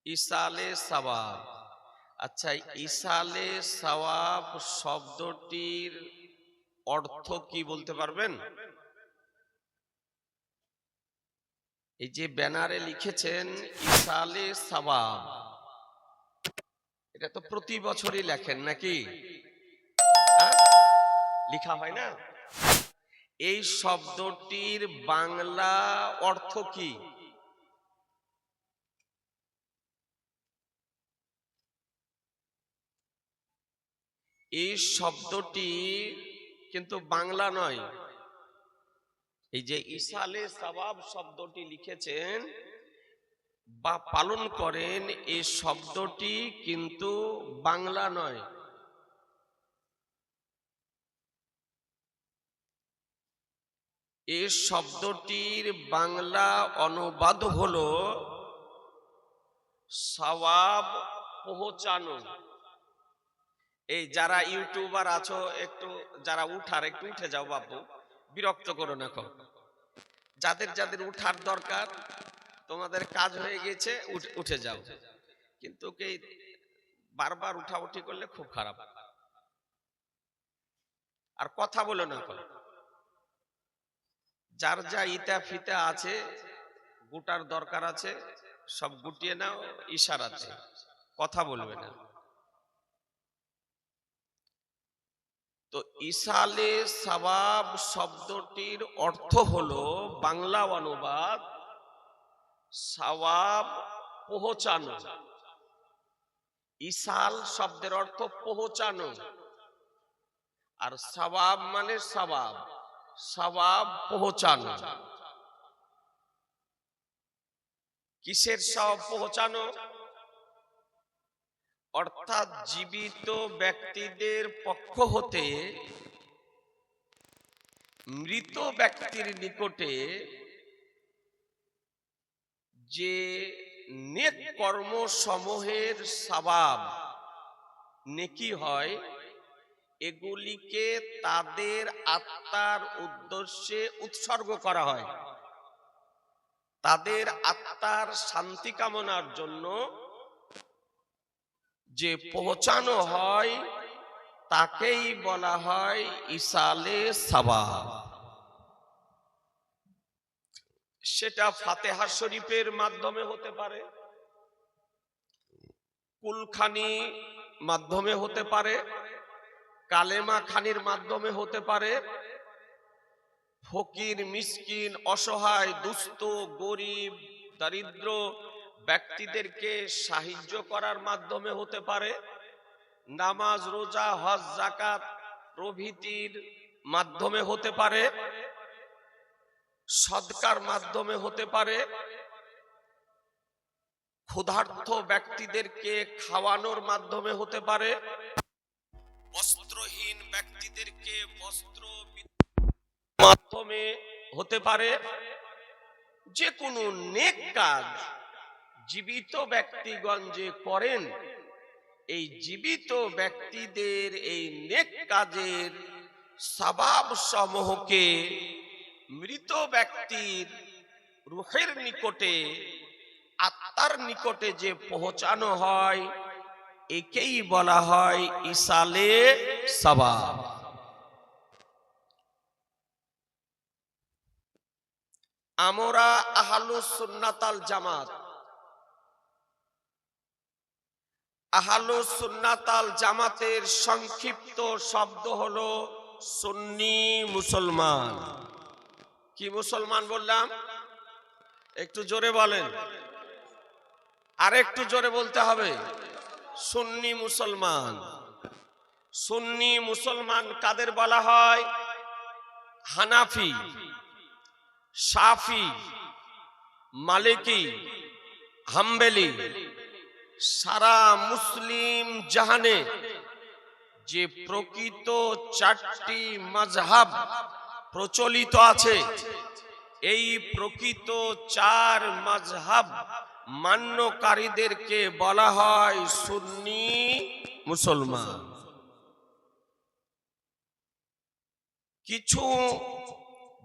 ইসালে সাওয়াব। আচ্ছা, ইসালে সাওয়াব শব্দটির অর্থ কি বলতে পারবেন? এই যে ব্যানারে লিখেছেন ইসালে সাওয়াব, এটা তো প্রতি বছরই লেখেন নাকি? হ্যাঁ? লিখা হয় না? এই শব্দটির বাংলা অর্থ কি? এই শব্দটি কিন্তু বাংলা নয়। এই যে ইসালে সাওয়াব শব্দটি লিখেছেন বা পালন করেন, এই শব্দটি কিন্তু বাংলা নয়। এই শব্দটির বাংলা অনুবাদ হলো সওয়াব পৌঁছানো। এই যারা ইউটিউবার আছো, একটু যারা উঠার একটু উঠে যাও বাবু, বিরক্ত করো না। যাদের যাদের উঠার দরকার, তোমাদের কাজ হয়ে গেছে, উঠে যাও। কিন্তু বারবার উঠাউঠি করলে খুব খারাপ। আর কথা বলো না। যার যা ইটা ফিতা আছে, গুটার দরকার আছে, সব গুটিয়ে নাও ইশারাতে, কথা বলবে না। তো ইসালে সাওয়াব শব্দটির অর্থ হলো বাংলা অনুবাদ সাওয়াব পৌঁছানো। ইসাল শব্দের অর্থ পৌঁছানো, আর সাওয়াব মানে সাওয়াব, সাওয়াব পৌঁছানো। কিসের সওয়াব পৌঁছানো? অর্থাৎ জীবিত ব্যক্তিদের পক্ষ হতে মৃত ব্যক্তির নিকটে যে নেক কর্ম সমূহের সওয়াব নেকি হয়, এগুলিকে তাদের আত্মার উদ্দেশ্যে উৎসর্গ করা হয়। তাদের আত্মার শান্তি কামনার জন্য যে পৌঁছানো হয়, তাকেই বলা হয় ইসালে সাওয়াব। সেটা ফাতিহা শরীফের মাধ্যমে হতে পারে, কুলখানি মাধ্যমে হতে পারে, কালেমা খানির মাধ্যমে হতে পারে, ফকির মিসকিন অসহায় দুস্থ গরিব দরিদ্র ব্যক্তিদেরকে সাহায্য করার মাধ্যমে হতে পারে, নামাজ রোজা হজ যাকাত প্রভৃতির মাধ্যমে হতে পারে, সদকার মাধ্যমে হতে পারে, ক্ষুধার্ত ব্যক্তিদেরকে খাওয়ানোর মাধ্যমে হতে পারে, বস্ত্রহীন ব্যক্তিদেরকে বস্ত্র মাধ্যমে হতে পারে। যে কোনো নেক কাজ জীবিত ব্যক্তিগণ যে করেন, এই জীবিত ব্যক্তিদের এই নেক কাজের সওয়াব সমূহকে মৃত ব্যক্তির রূহের নিকটে, আত্মার নিকটে যে পৌঁছানো হয়, একেই বলা হয় ইসালে সাওয়াব। আমরা আহলুস সুন্নাত আল জামাত, আহলুস সুন্নাত আল জামাতের সংক্ষিপ্ত শব্দ হলো সুন্নি মুসলমান। কি মুসলমান বললাম? একটু জোরে বলেন, আর একটু জোরে বলতে হবে। সুন্নি মুসলমান। সুন্নি মুসলমান কাদের বলা হয়? হানাফি, শাফি, মালিকি, হাম্বলি, সারা মুসলিম জাহানে যে প্রকৃত চারটি মাযহাব প্রচলিত আছে, এই প্রকৃত চার মাযহাব মান্যকারীদেরকে বলা হয় সুন্নি মুসলমান। কিছু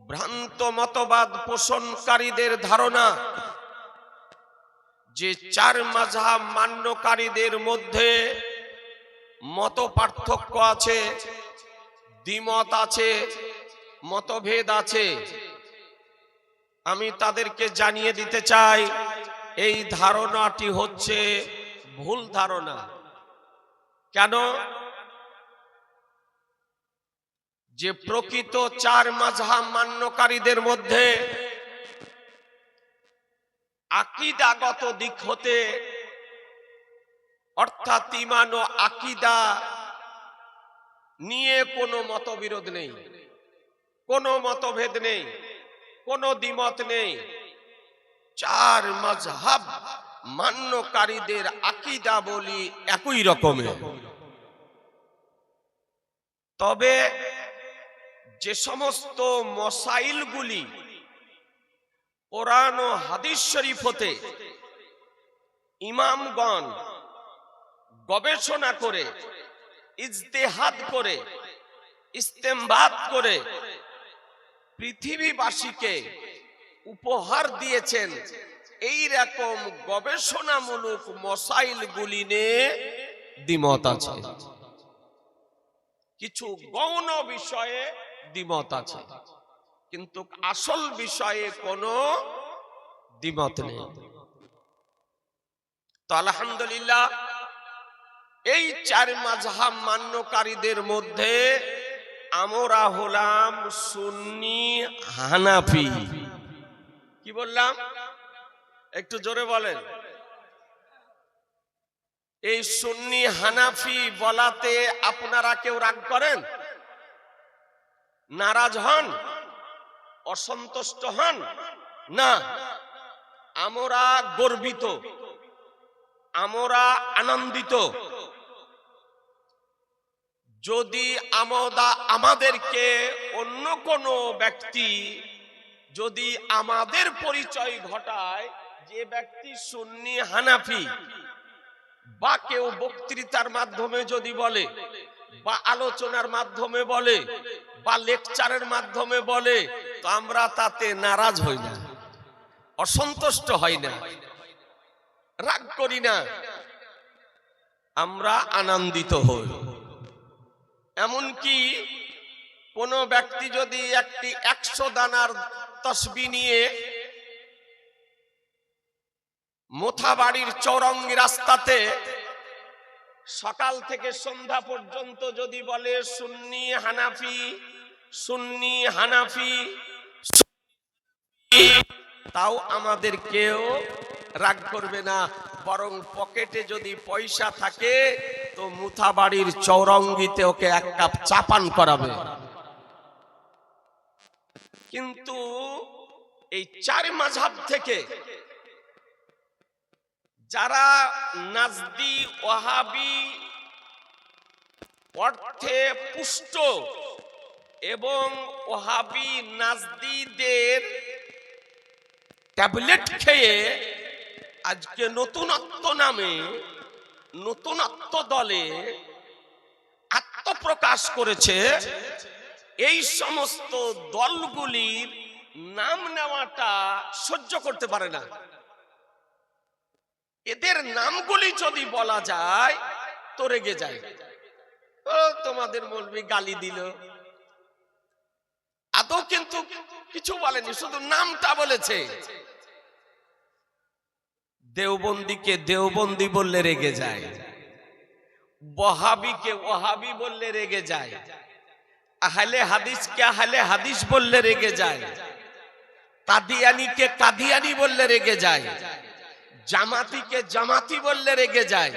ভ্রান্ত মতবাদ পোষণকারীদের ধারণা যে চার মাযহাব মান্যকারীদের মধ্যে মত পার্থক্য আছে, দ্বিমত আছে, মতভেদ আছে, আমি তাদেরকে জানিয়ে দিতে চাই এই ধারণাটি হচ্ছে ভুল ধারণা। কেন? যে প্রকৃত চার মাযহাব মান্যকারীদের মধ্যে আকীদাগত দিক হতে, অর্থাৎ ঈমান ও আকীদা নিয়ে কোনো মতবিরোধ নেই, কোনো মতভেদ নেই, কোনো দ্বিমত নেই। চার মাযহাব মান্যকারীদের আকীদা বলি একই রকমের। তবে যে সমস্ত মসাইলগুলি কোরআন ও হাদিস শরীফ হতে ইমামগণ গবেষণা করে, ইজতিহাদ করে, ইস্তেমবাদ করে পৃথিবীবাসীকে উপহার দিয়েছেন, এই রকম গবেষণামূলক মসাইলগুলি নিয়ে দ্বিমত আছে। কিছু গৌণ বিষয়ে দ্বিমত আছে, কিন্তু আসল বিষয়ে কোনো দ্বিমত নেই। তো আলহামদুলিল্লাহ, এই চার মাযহাব মান্যকারীদের মধ্যে আমরা হলাম সুন্নি হানাফি। কি বললাম? একটু জোরে বলেন। এই সুন্নি হানাফি বলাতে আপনারা কেউ রাগ করেন, নারাজ হন, অসন্তুষ্ট হন? না, আমরা গর্বিত, আমরা আনন্দিত। যদি আমাদেরকে অন্য কোনো ব্যক্তি যদি আমাদের পরিচয় ঘটায় যে ব্যক্তি সুন্নি হানাফি, বা কেউ বক্তৃতার মাধ্যমে যদি বলে, বা আলোচনার মাধ্যমে বলে, বা লেকচারের মাধ্যমে বলে, তো আমরা তাতে নারাজ হই না, অসন্তুষ্ট হই না, রাগ করি না, আমরা আনন্দিত হই। এমনকি কোন ব্যক্তি যদি একটি 100 দানার তসবিহ নিয়ে মোথাবাড়ির চৌরঙ্গি রাস্তাতে সকাল থেকে সন্ধ্যা পর্যন্ত যদি বলে সুন্নি হানাফি, সুন্নি হানাফি, তাও আমাদের কেউ রাগ করবে না। বরং পকেটে যদি পয়সা থাকে তো মুথাবাড়ির চৌরঙ্গিতে ওকে 1 কাপ চা পান করাবে। কিন্তু এই চার মাযহাব থেকে যারা নাজদি ওয়াহাবি অর্থে পুষ্ট এবং ওয়াহাবি নাজদিদের ট্যাবলেট খেয়ে আজকে নতুনত্ব নামে, নতুনত্ব দলে আত্মপ্রকাশ করেছে, এই সমস্ত দলগুলির নাম নেওয়াটা সহ্য করতে পারে না। এদের নামগুলি যদি বলা যায় তো রেগে যায়। ও তোমাদের মৌলবি গালি দিল, আদৌ কিন্তু কিছু বলেনি, শুধু নামটা বলেছে। দেওবন্দিকে দেওবন্দি বললে রেগে যায়, ওয়াহাবিকে ওয়াহাবি বললে রেগে যায়, আহলে হাদিসকে আহলে হাদিস বললে রেগে যায়, কাদিয়ানীকে কাদিয়ানী বললে রেগে যায়, জামাতিকে জামাতি বললে রেগে যায়,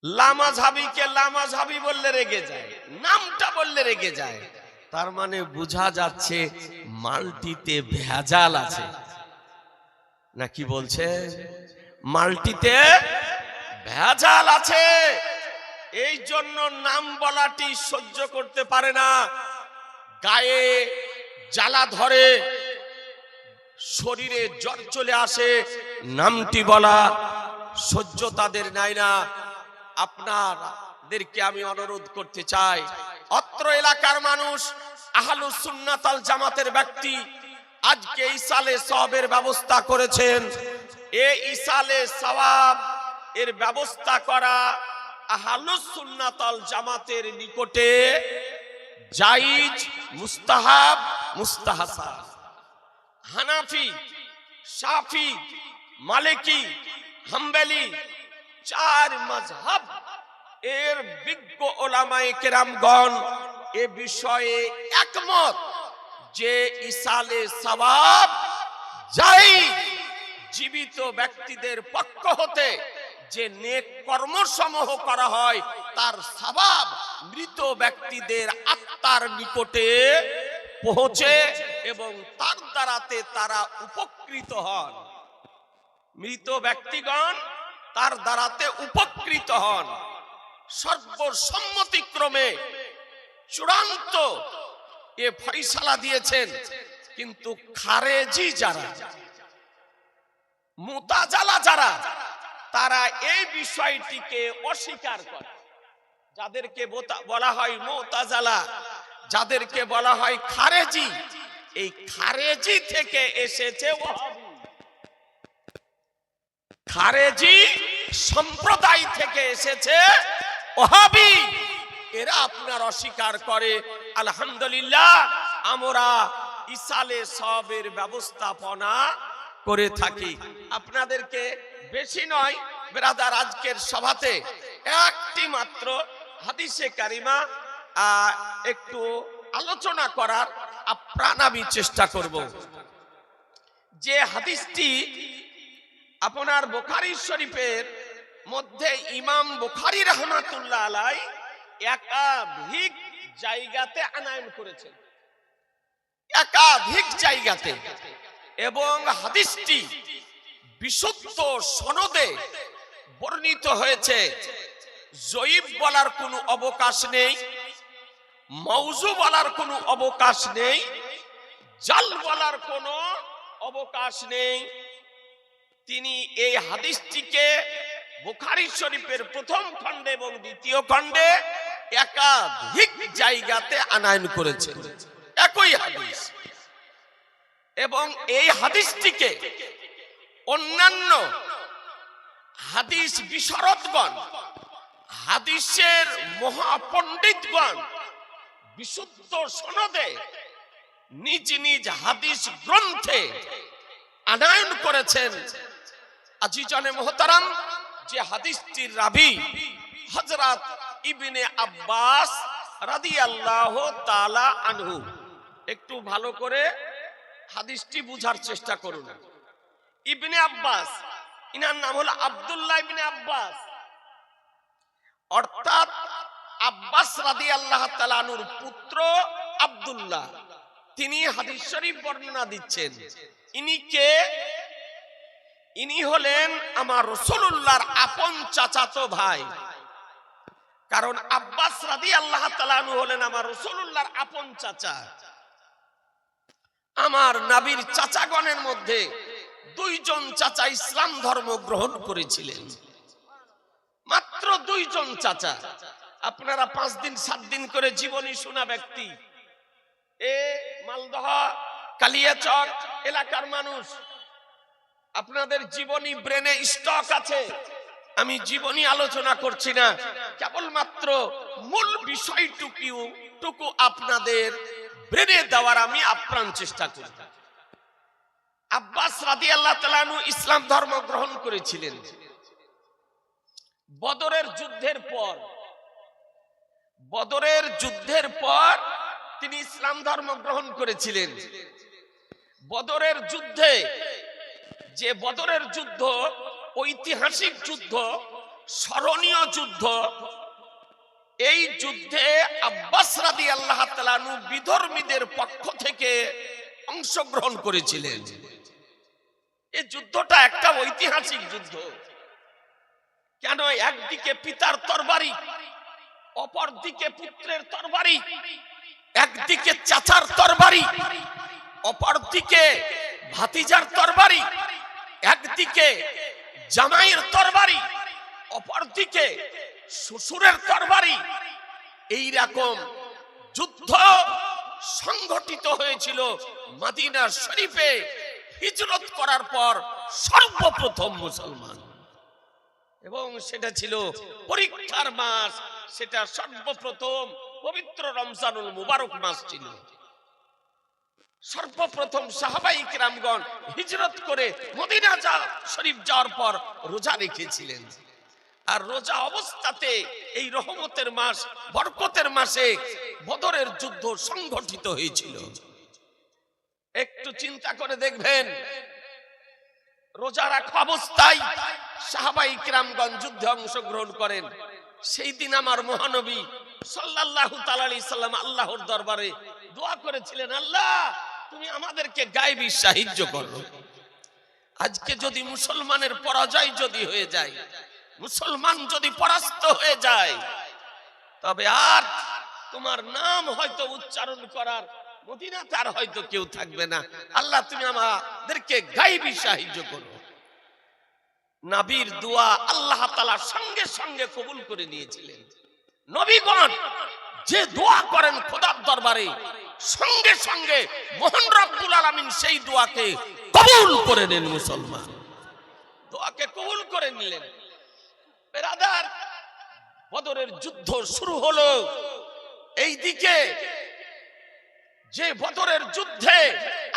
লামাযহাবিকে লামাযহাবি বললে রেগে যায়, নামটা বললে রেগে যায়। তার মানে বোঝা যাচ্ছে মালটিতে ভেজাল আছে। নাকি বলছে? মালটিতে ভেজাল আছে, এই জন্য নাম বলাটি সহ্য করতে পারে না। গায়ে জ্বালা ধরে, শরীরে জ্বর চলে আসে, নামটি বলা সহ্য তাদের নাই না। আপনাদেরকে আমি অনুরোধ করতে চাই, অত্র এলাকার মানুষ, আহলুস সুন্নাত ওয়াল জামাতের ব্যক্তি, আজকে ইসালে সওয়াবের ব্যবস্থা করেছেন। এই ইসালে সওয়াব এর ব্যবস্থা করা আহলুস সুন্নাত ওয়াল জামাতের নিকটে জায়েজ, মুস্তাহাব, মুস্তাহসান। হানাফি, শাফি, মালিকি, হাম্বলি চার মাযহাব এর বিজ্ঞ উলামায়ে কেরামগণ এ বিষয়ে একমত যে ইসালে সওয়াব জায়েজ। জীবিত ব্যক্তিদের পক্ষ হতে যে নেক কর্মসমূহ করা হয় তার সওয়াব মৃত ব্যক্তিদের আত্মার নিকটে পৌঁছে এবং তার দ্বারাতে তারা উপকৃত হন। মৃত ব্যক্তিগণ তার দ্বারাতে উপকৃত হন। সর্বসম্মতিক্রমে চূড়ান্ত এ ফয়সালা দিয়েছেন। কিন্তু খারেজি যারা, মুতাজালা যারা, তারা এই বিষয়টিকে অস্বীকার করে। যাদেরকে বলা হয় মুতাজালা, যাদেরকে বলা হয় খারেজি, এই খারেজি থেকে এসেছে ওয়াহাবি। খারেজি সম্প্রদায় থেকে এসেছে ওয়াহাবি। এরা আপনার অস্বীকার করে। আলহামদুলিল্লাহ আমরা ইসালে সওয়াবের ব্যবস্থাপনা করে থাকি। আপনাদেরকে বেশি নয় ব্রাদার, আজকের সভাতে একটি মাত্র হাদিসে কারিমা একটু আলোচনা করার আপ্রাণ আমি চেষ্টা করব। যে হাদিসটি আপনার বুখারী শরীফের মধ্যে ইমাম বুখারী রাহমাতুল্লাহ আলাইহি একাধিক জায়গাতে আনয়ন করেছেন, একাধিক জায়গাতে, এবং হাদিসটি বিশুদ্ধ সনদে বর্ণিত হয়েছে। জয়ীফ বলার কোনো অবকাশ নেই, মওযু বলার কোনো অবকাশ নেই, জাল বলার কোনো অবকাশ নেই। তিনি এই হাদিসটিকে বুখারী শরীফের প্রথম খণ্ডে এবং দ্বিতীয় খণ্ডে একাধিক জায়গাতে আনয়ন করেছেন একই হাদিস। এবং এই হাদিসটিকে অন্যান্য হাদিস বিশারদগণ, হাদিসের মহাপণ্ডিতগণ বিশুদ্ধ সনদে নিজ নিজ হাদিস গ্রন্থে আনয়ন করেছেন। আজিজানে মুহতারাম, যে হাদিসটির রাবি হযরত ইবনে আব্বাস রাদিয়াল্লাহু তাআলা আনহু। একটু ভালো করে হাদিসটি বুঝার চেষ্টা করুন। ইবনে আব্বাস, ইনার নাম হলো আব্দুল্লাহ ইবনে আব্বাস, অর্থাৎ আব্বাস রাদিয়াল্লাহু তাআলা আনহুর পুত্র আব্দুল্লাহ। তিনি হাদিস শরীফ বর্ণনা দিচ্ছেন। ইনি কে? ইনি হলেন আমার রাসূলুল্লাহর আপন চাচাতো ভাই। কারণ আব্বাস রাদিয়াল্লাহু তাআলা আনহু হলেন আমার রাসূলুল্লাহর আপন চাচা। আমার নবীর চাচাগণের মধ্যে দুইজন চাচা ইসলাম ধর্ম গ্রহণ করেছিলেন, মাত্র দুইজন চাচা। আপনারা 5 দিন 7 দিন করে জীবনী শোনা ব্যক্তি, এ মালদহ কালিয়াচক এলাকার মানুষ, আপনাদের জীবনী ব্রেনে স্টক আছে। আমি জীবনী আলোচনা করছি না, কেবলমাত্র মূল বিষয়টুকু আপনাদের ব্রেনে দেওয়ার আমি আপ্রাণ চেষ্টা করি। আব্বাস রাদিয়াল্লাহু তাআলা আনহু ইসলাম ধর্ম গ্রহণ করেছিলেন বদরের যুদ্ধের পর। বদরের যুদ্ধের পর তিনি ইসলাম ধর্ম গ্রহণ করেছিলেন। বদরের যুদ্ধে, যে বদরের যুদ্ধ ঐতিহাসিক যুদ্ধ, স্মরণীয় যুদ্ধ, এই যুদ্ধে আব্বাস রাদিয়াল্লাহু তাআলা আনহু বিধর্মীদের পক্ষ থেকে অংশগ্রহণ করেছিলেন। এই যুদ্ধটা একটা ঐতিহাসিক যুদ্ধ। কেন? একদিকে পিতার তরবারি, অপরদিকে পুত্রের তরবারি, একদিকে চাচার তরবারি, অপরদিকে ভাতিজার তরবারি, একদিকে জামাইয়ের তরবারি, অপরদিকে শ্বশুরের তরবারি। এই রকম যুদ্ধ সংগঠিত হয়েছিল মদিনা শরীফে হিজরত করার পর সর্বপ্রথম মুসলমান, এবং সেটা ছিল পরীক্ষার মাস। সেটা সর্বপ্রথম পবিত্র রমজানুল মুবারক মাস ছিল। সর্বপ্রথম সাহাবায়ে কিরামগণ হিজরত করে মদিনা শরীফ যাওয়ার পর রোজা রেখেছিলেন। আর রোজা অবস্থাতে এই রহমতের মাস, বরকতের মাসে বদরের যুদ্ধ সংগঠিত হয়েছিল। একটু চিন্তা করে দেখবেন, রোজা রাখা অবস্থায় সাহাবায়ে কিরামগণ যুদ্ধে অংশগ্রহণ করেন। সেই দিন আমার মহানবী সাল্লাল্লাহু তাআলা আলাইহি সাল্লাম আল্লাহর দরবারে দোয়া করেছিলেন, আল্লাহ তুমি আমাদেরকে গায়বী সাহায্য করো। আজকে যদি মুসলমানের পরাজয় যদি হয়ে যায়, মুসলমান যদি পরাস্ত হয়ে যায়, তবে আর তোমার নাম হয়তো উচ্চারণ করার মদিনাতে আর হয়তো কেউ থাকবে না। আল্লাহ তুমি আমাদেরকে গায়বী সাহায্য করো। নবীর দোয়া আল্লাহ তাআলা সঙ্গে সঙ্গে কবুল করে নিয়েছিলেন। নবীগণ যে দোয়া করেন খোদার দরবারে, সঙ্গে সঙ্গে মহান রব্বুল আলামিন সেই দোয়াকে কবুল করে নেন। মুসলমান দোয়াকে কবুল করে নিলেন। বেরাদার, বদরের যুদ্ধ শুরু হলো। এইদিকে যে বদরের যুদ্ধে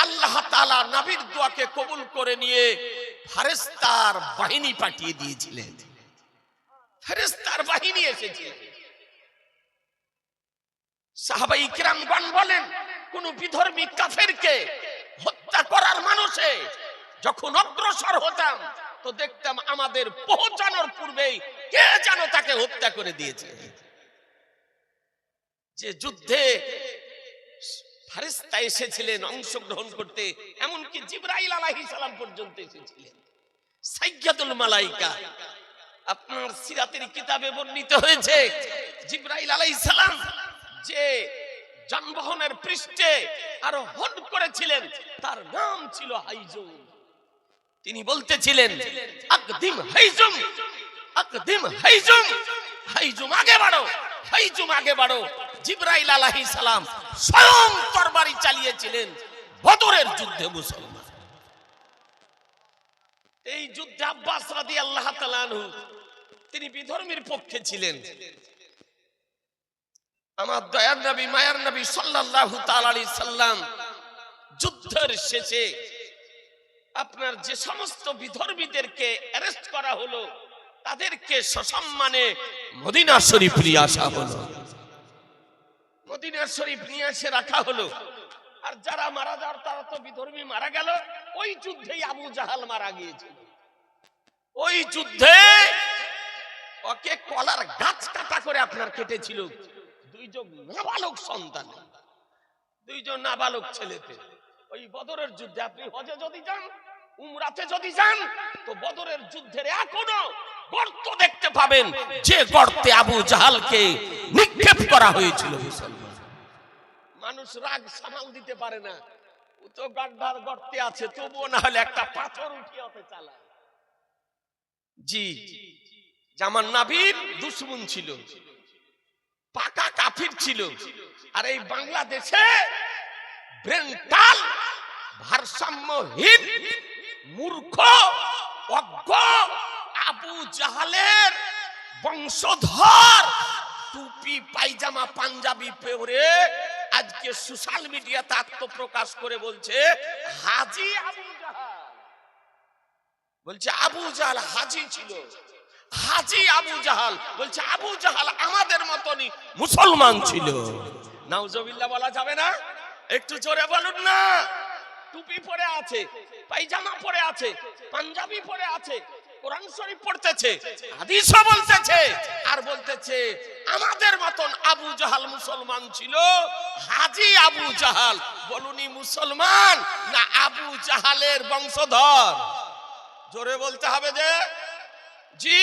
আল্লাহ তাআলা নবীর দোয়াকে কবুল করে নিয়ে ফেরেশতার বাহিনী পাঠিয়ে দিয়েছিলেন। ফেরেশতার বাহিনী এসেছিলেন। সাহাবায়ে কিরামগণ বলেন, কোন বিধর্মী কাফেরকে হত্যা করার মানুষে যখন অগ্রসর হতাম, তো দেখতাম আমাদের পৌঁছানোর পূর্বেই কে যেন তাকে হত্যা করে দিয়েছে। যে যুদ্ধে ফেরেশতা এসেছিলেন অংশগ্রহণ করতে, এমনকি জিবরাইল আলাইহিস সালাম পর্যন্ত এসেছিলেন। সাইয়্যিদুল মালায়েকা, আপনার সিরাতের কিতাবে বর্ণিত হয়েছে, জিবরাইল আলাইহিস সালাম যে যানবাহনের পৃষ্ঠে আরোহণ করেছিলেন তার নাম ছিল হাইজুম। তিনি বলতেছিলেন, আকদিম হাইজুম, আকদিম হাইজুম, হাইজুম আগে বাড়ো, হাইজুম আগে বাড়ো। জিবরাইল আলাইহিস সালাম স্বয়ং তরবারি চালিয়েছিলেন বদরের যুদ্ধে মুসলমান। এই যুদ্ধে আব্বাস রাদিয়াল্লাহু তাআলা আনহু তিনি বিধর্মীর পক্ষে ছিলেন। আমার দয়ার নবী, মায়ার নবী সাল্লাল্লাহু তাআলা আলাইহি সাল্লাম যুদ্ধের শেষে আপনার যে সমস্ত বিধর্মীদেরকে অ্যারেস্ট করা হলো, তাদেরকে সসম্মানে মদিনা শরীফ নিয়ে আসা হলো। মদিনা শরীফ নিয়ে এসে রাখা হলো। আর যারা মারা যাওয়ার তারা তো বিধর্মী মারা গেল। ওই যুদ্ধেই আবু জাহাল মারা গিয়েছিল। ওই যুদ্ধে ওকে কলার গাছ কাটা করে আপনার কেটেছিল দুইজন নাবালক সন্তান, দুইজন নাবালক ছেলেতে। ওই বদরের যুদ্ধে আপনি হজে যদি যান, উমরাতে যদি যান, তো বদরের যুদ্ধের এখনো গর্ত দেখতে পাবেন, যে গর্তে আবু জাহালকে নিক্ষেপ করা হয়েছিল। মানুষ রাগ সামাল দিতে পারে না, ও তো গাড্ডার গর্তে আছে, তবুও না হলে একটা পাথর উঠিয়ে ওতে চালায়। জি, জামান নবীর দুশমন ছিল, পাকা কাফির ছিল। আর এই বাংলাদেশে ব্রেনটাল, ভারসাম্যহীন, মূর্খ, অজ্ঞ আবু জাহালের বংশধর টুপি পায়জামা পাঞ্জাবি পরে আজকে সোশ্যাল মিডিয়াতে আত্মপ্রকাশ করে বলছে হাজী আবু জাহাল। বলছে আবু জাহাল হাজী ছিল, হাজী আবু জাহাল। বলছে আবু জাহাল আমাদের মতনই মুসলমান ছিল। নাউজুবিল্লাহ বলা যাবে না? একটু জোরে বলুন না। টুপি পরে আছে, পায়জামা পরে আছে, পাঞ্জাবি পরে আছে, কোরআন শরীফ পড়তেছে, হাদিসও বলতেছে, আর বলতেছে আমাদের মতন আবু জাহাল মুসলমান ছিল। হাজী আবু জাহাল, বলুনি মুসলমান না আবু জাহালের বংশধর? জোরে বলতে হবে যে জি,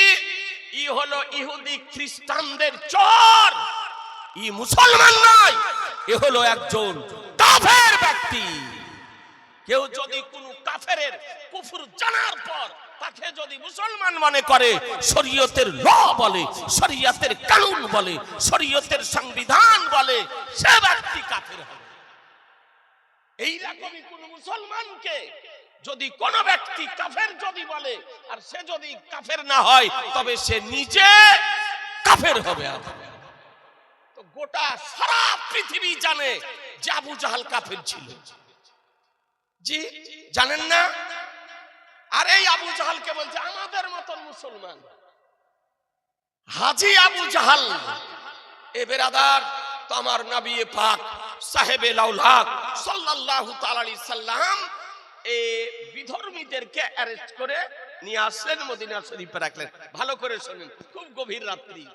ই হলো ইহুদি খ্রিস্টানদের চর, ই মুসলমান নয়, এ হলো একজন কাফের ব্যক্তি। কেউ যদি কোন কাফেরের কুফর জানার পর তাকে যদি মুসলমান মনে করে, শরীয়তের ল বলে, শরীয়তের কানুন বলে, শরীয়তের সংবিধান বলে, সে ব্যক্তি কাফের হবে। এইরকমই কোন মুসলমানকে যদি কোন ব্যক্তি কাফের যদি বলে, আর সে যদি কাফের না হয় তবে সে নিজে কাফের হবে। তো গোটা সারা পৃথিবী জানে যে আবু জাহাল কাফের ছিল। জি জানেন না? আর এই আবু জাহালকে বলছে আমাদের মতন মুসলমান হাজী আবু জাহাল। এ বেরাদার, তো আমার নবী পাক সাহেবে লাউলাক সাল্লাল্লাহু তাআলা আলাইহি সাল্লাম এই বিধর্মীদেরকে অ্যারেস্ট করে নিয়ে আসলেন, মদিনা শরীফে রাখলেন। ভালো করে শুনুন, খুব গভীর রাত্রি।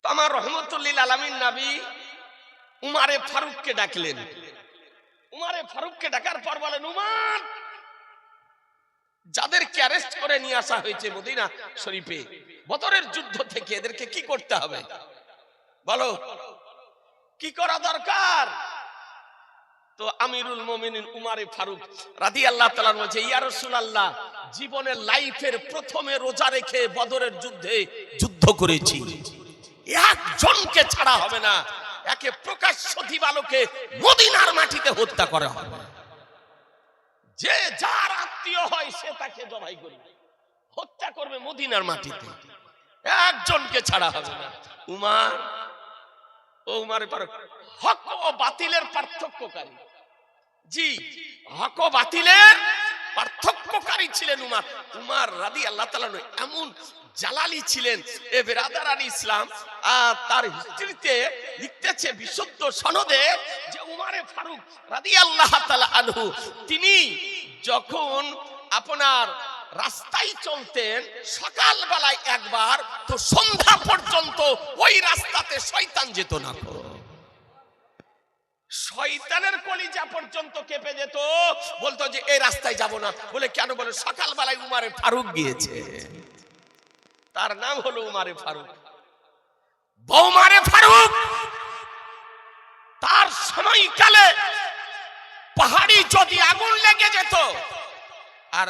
আমার রহমতুল লিল আলামিন নবী উমারে ফারুককে ডাকলেন। উমারে ফারুককে ডাকার পর বলেন, উমার, যাদেরকে অ্যারেস্ট করে নিয়ে আসা হয়েছে মদিনা শরীফে বদরের যুদ্ধ থেকে, এদেরকে কি করতে হবে বলো, কি করা দরকার? তো আমিরুল মুমিনিন উমারে ফারুক রাদিয়াল্লাহু তাআলা বলছে, ইয়া রাসূলুল্লাহ, জীবনের লাইফের প্রথমে রোজা রেখে বদরের যুদ্ধে যুদ্ধ করেছি, একজনকে ছাড়া হবে না, একে প্রকাশ্য দিবালোকে মদিনার মাটিতে হত্যা করা হবে। যে যার আত্মীয় হয় সে তাকে জবাই করবে, হত্যা করবে মদিনার মাটিতে, একজনকে ছাড়া হবে না। উমার, ও উমারে ফারুক হক ও বাতিলের পার্থক্যকারী। জি, হক ও বাতিলের পার্থক্যকারী ছিলেন উমার। উমার রাদিয়াল্লাহু তাআলা এমন জালালি ছিলেন। এ বেরাদারান ইসলাম তার হিস্ট্রিতে লিখতেছে বিশুদ্ধ সনদে যে উমারে ফারুক রাদিয়াল্লাহু তাআলা আনহু তিনি যখন আপনার রাস্তায় চলতেন সকাল বেলায় একবার, তো সন্ধ্যা পর্যন্ত ওই রাস্তাতে শয়তান যেত না। শয়তানের কলিজা পর্যন্ত কেঁপে যেত, বলতো যে এই রাস্তায় যাব না। বলে কেন? বলে সকাল বেলায় উমারে ফারুক গিয়েছে, তার নাম হলো উমারে ফারুক। বৌমারে ফারুক তার সময়কালে পাহাড়ি যদি আগুন লেগে যেত আর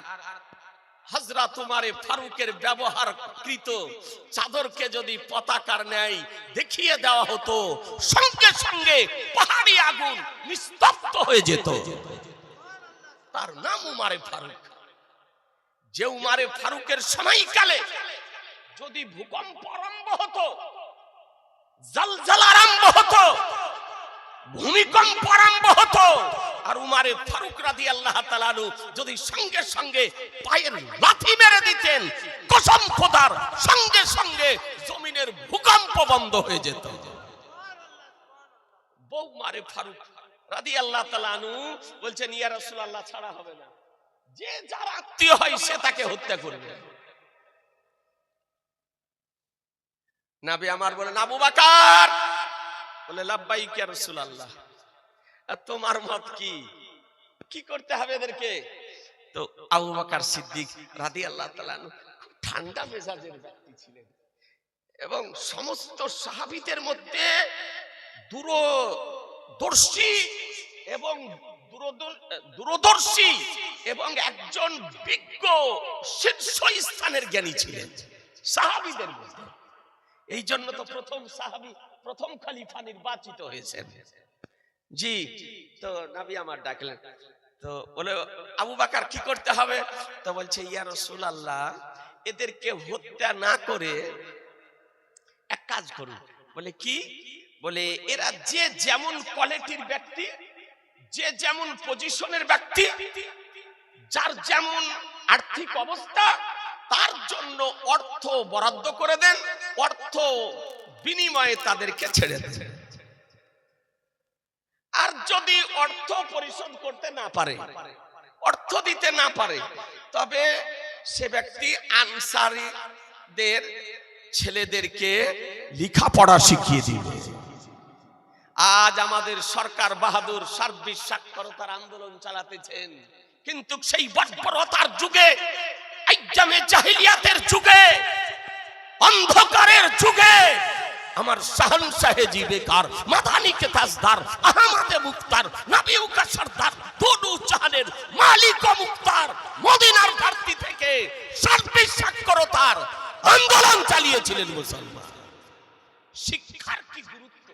হযরত উমারে ফারুকের ব্যবহারকৃত চাদরকে যদি পতাকার ন্যায় দেখিয়ে দেওয়া হতো, সঙ্গে সঙ্গে পাহাড়ি আগুন নিস্তব্ধ হয়ে যেত। তার নাম উমারে ফারুক। যে উমারে ফারুকের সময়কালে যদি ভূকম্প আরম্ভ হতো, জলজলা আরম্ভ হতো, ভূমিকম্প আরম্ভ হতো, আর উমারে ফারুক রাদিয়াল্লাহু তাআলা যদি সঙ্গে সঙ্গে পায়ের লাথি মেরে দিতেন, কসম খোদার সঙ্গে সঙ্গে জমিনের ভূকম্প বন্ধ হয়ে যেত। বউ উমারে ফারুক রাদিয়াল্লাহু তাআলা বলছেন, ইয়া রাসূলুল্লাহ, ছাড়া হবে না, যে যার আত্মীয় হয় সে তাকে হত্যা করবে। নবী আমার বলেন, আবু বকর। বলে লাব্বাইক ইয়া রাসূলুল্লাহ, তোমার মত কি, কি করতে হবে এদেরকে? তো আবু বকর সিদ্দিক রাদিয়াল্লাহু তাআলা খুব ঠান্ডা মেজাজের ব্যক্তি ছিলেন এবং সমস্ত সাহাবীদের মধ্যে দূরদর্শী এবং একজন বিজ্ঞ শীর্ষস্থানের জ্ঞানী ছিলেন সাহাবীদের মধ্যে। এই জন্য তো প্রথম সাহাবী, প্রথম খলিফা নির্বাচিত হয়েছেন। জি, তো নবী আমার ডাকলেন। তো বলে, আবু বকর কি করতে হবে? তো বলছে, ইয়া রাসূলুল্লাহ, এদেরকে হত্যা না করে এক কাজ করুন। বলে কি? বলে এরা যে যেমন কোয়ালিটির ব্যক্তি, যে যেমন পজিশনের ব্যক্তি, যার যেমন আর্থিক অবস্থা, তার জন্য অর্থ বরাদ্দ করে দেন, অর্থ বিনিময়ে তাদেরকে ছেড়ে দেন। আর যদি অর্থ পরিশোধ করতে না পারে, অর্থ দিতে না পারে, তবে সে ব্যক্তি আনসারীদের ছেলেদেরকে লেখাপড়া শিখিয়ে দিবে। আজ আমাদের সরকার বাহাদুর সার্বিক সাক্ষরতার আন্দোলন চালাতেছেন, কিন্তু সেই বর্বরতার যুগে, আইয়ামে জাহিলিয়াতের যুগে, অন্ধকারের যুগে আমার শাহনশাহে জি বেকার, মাদানী কে তাজদার, আহমদে মুক্তার, নবীউ কা সরদার, দুদু জাহানের মালিক ও মুক্তার মদিনার ধরতি থেকে সার্বিক সাক্ষরতার আন্দোলন চালিয়েছিলেন মুসলমান। শিক্ষার কি গুরুত্ব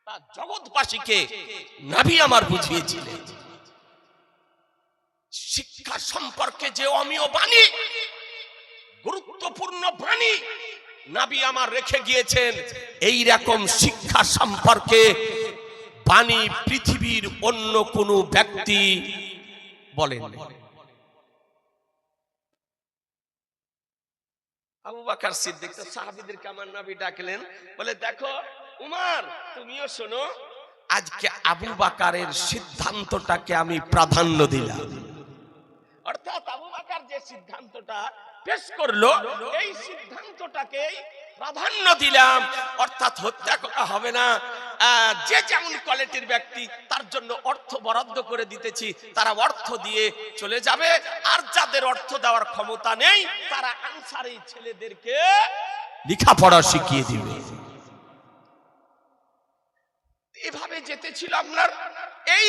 তা জগৎবাসীকে নবী আমার বুঝিয়েছিলেন শিক্ষা সম্পর্কে যে অমীয় বাণী, গুরুত্বপূর্ণ বাণী নবী আমার রেখে গিয়েছেন, এই রকম শিক্ষা সম্পর্কে বাণী পৃথিবীর অন্য কোন ব্যক্তি বলেন। আবু বকর সিদ্দিক তো সাহাবীদেরকে আমার নবী ডাকলেন, বলে দেখো উমর তুমিও শোনো, আজকে আবু বকরের সিদ্ধান্তটাকে আমি প্রাধান্য দিলাম। অর্থাৎ আবু বকর যে সিদ্ধান্তটা পেশ করলো, এই সিদ্ধান্তটাকে প্রাধান্য দিলাম। অর্থাৎ হত্যা করা হবে না, যে যেমন কোয়ালিটির ব্যক্তি তার জন্য অর্থ বরাদ্দ করে দিতেছি, তারা অর্থ দিয়ে চলে যাবে। আর যাদের অর্থ দেওয়ার ক্ষমতা নেই তারা আনসারী ছেলেদেরকে লেখাপড়া শিখিয়ে দিবে। এভাবে যেতে ছিল আপনার। এই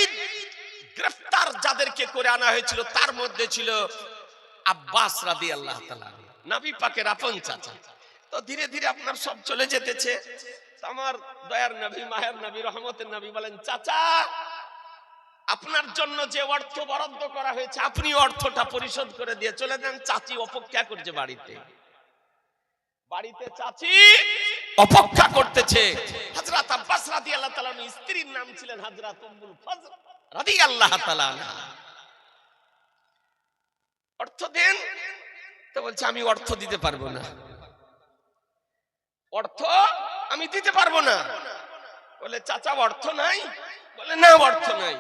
গ্রেফতার যাদেরকে করে আনা হয়েছিল তার মধ্যে ছিল আব্বাস রাদিয়াল্লাহু তাআলা, নবী পাকের আপন চাচা। তো ধীরে ধীরে আপনার সব চলে যেতেছে। আমার দয়ার নবী, মায়ের নবী, রহমতের নবী বলেন, চাচা আপনার জন্য যে অর্থ বরাদ্দ করা হয়েছে আপনি অর্থটা পরিশোধ করে দিয়ে চলে যান। চাচি অপেক্ষা করছে বাড়িতে, বাড়িতে চাচি অপেক্ষা করতেছে। হযরত আব্বাস রাদিয়াল্লাহু তাআলা স্ত্রীর নাম ছিলেন হযরত উম্মুল ফজল রাদিয়াল্লাহু তাআলা। অর্থ দেন, তো বলছে আমি অর্থ দিতে পারবো না, অর্থ আমি দিতে পারবো না। বলে চাচা অর্থ নাই? বলে না অর্থ নাই।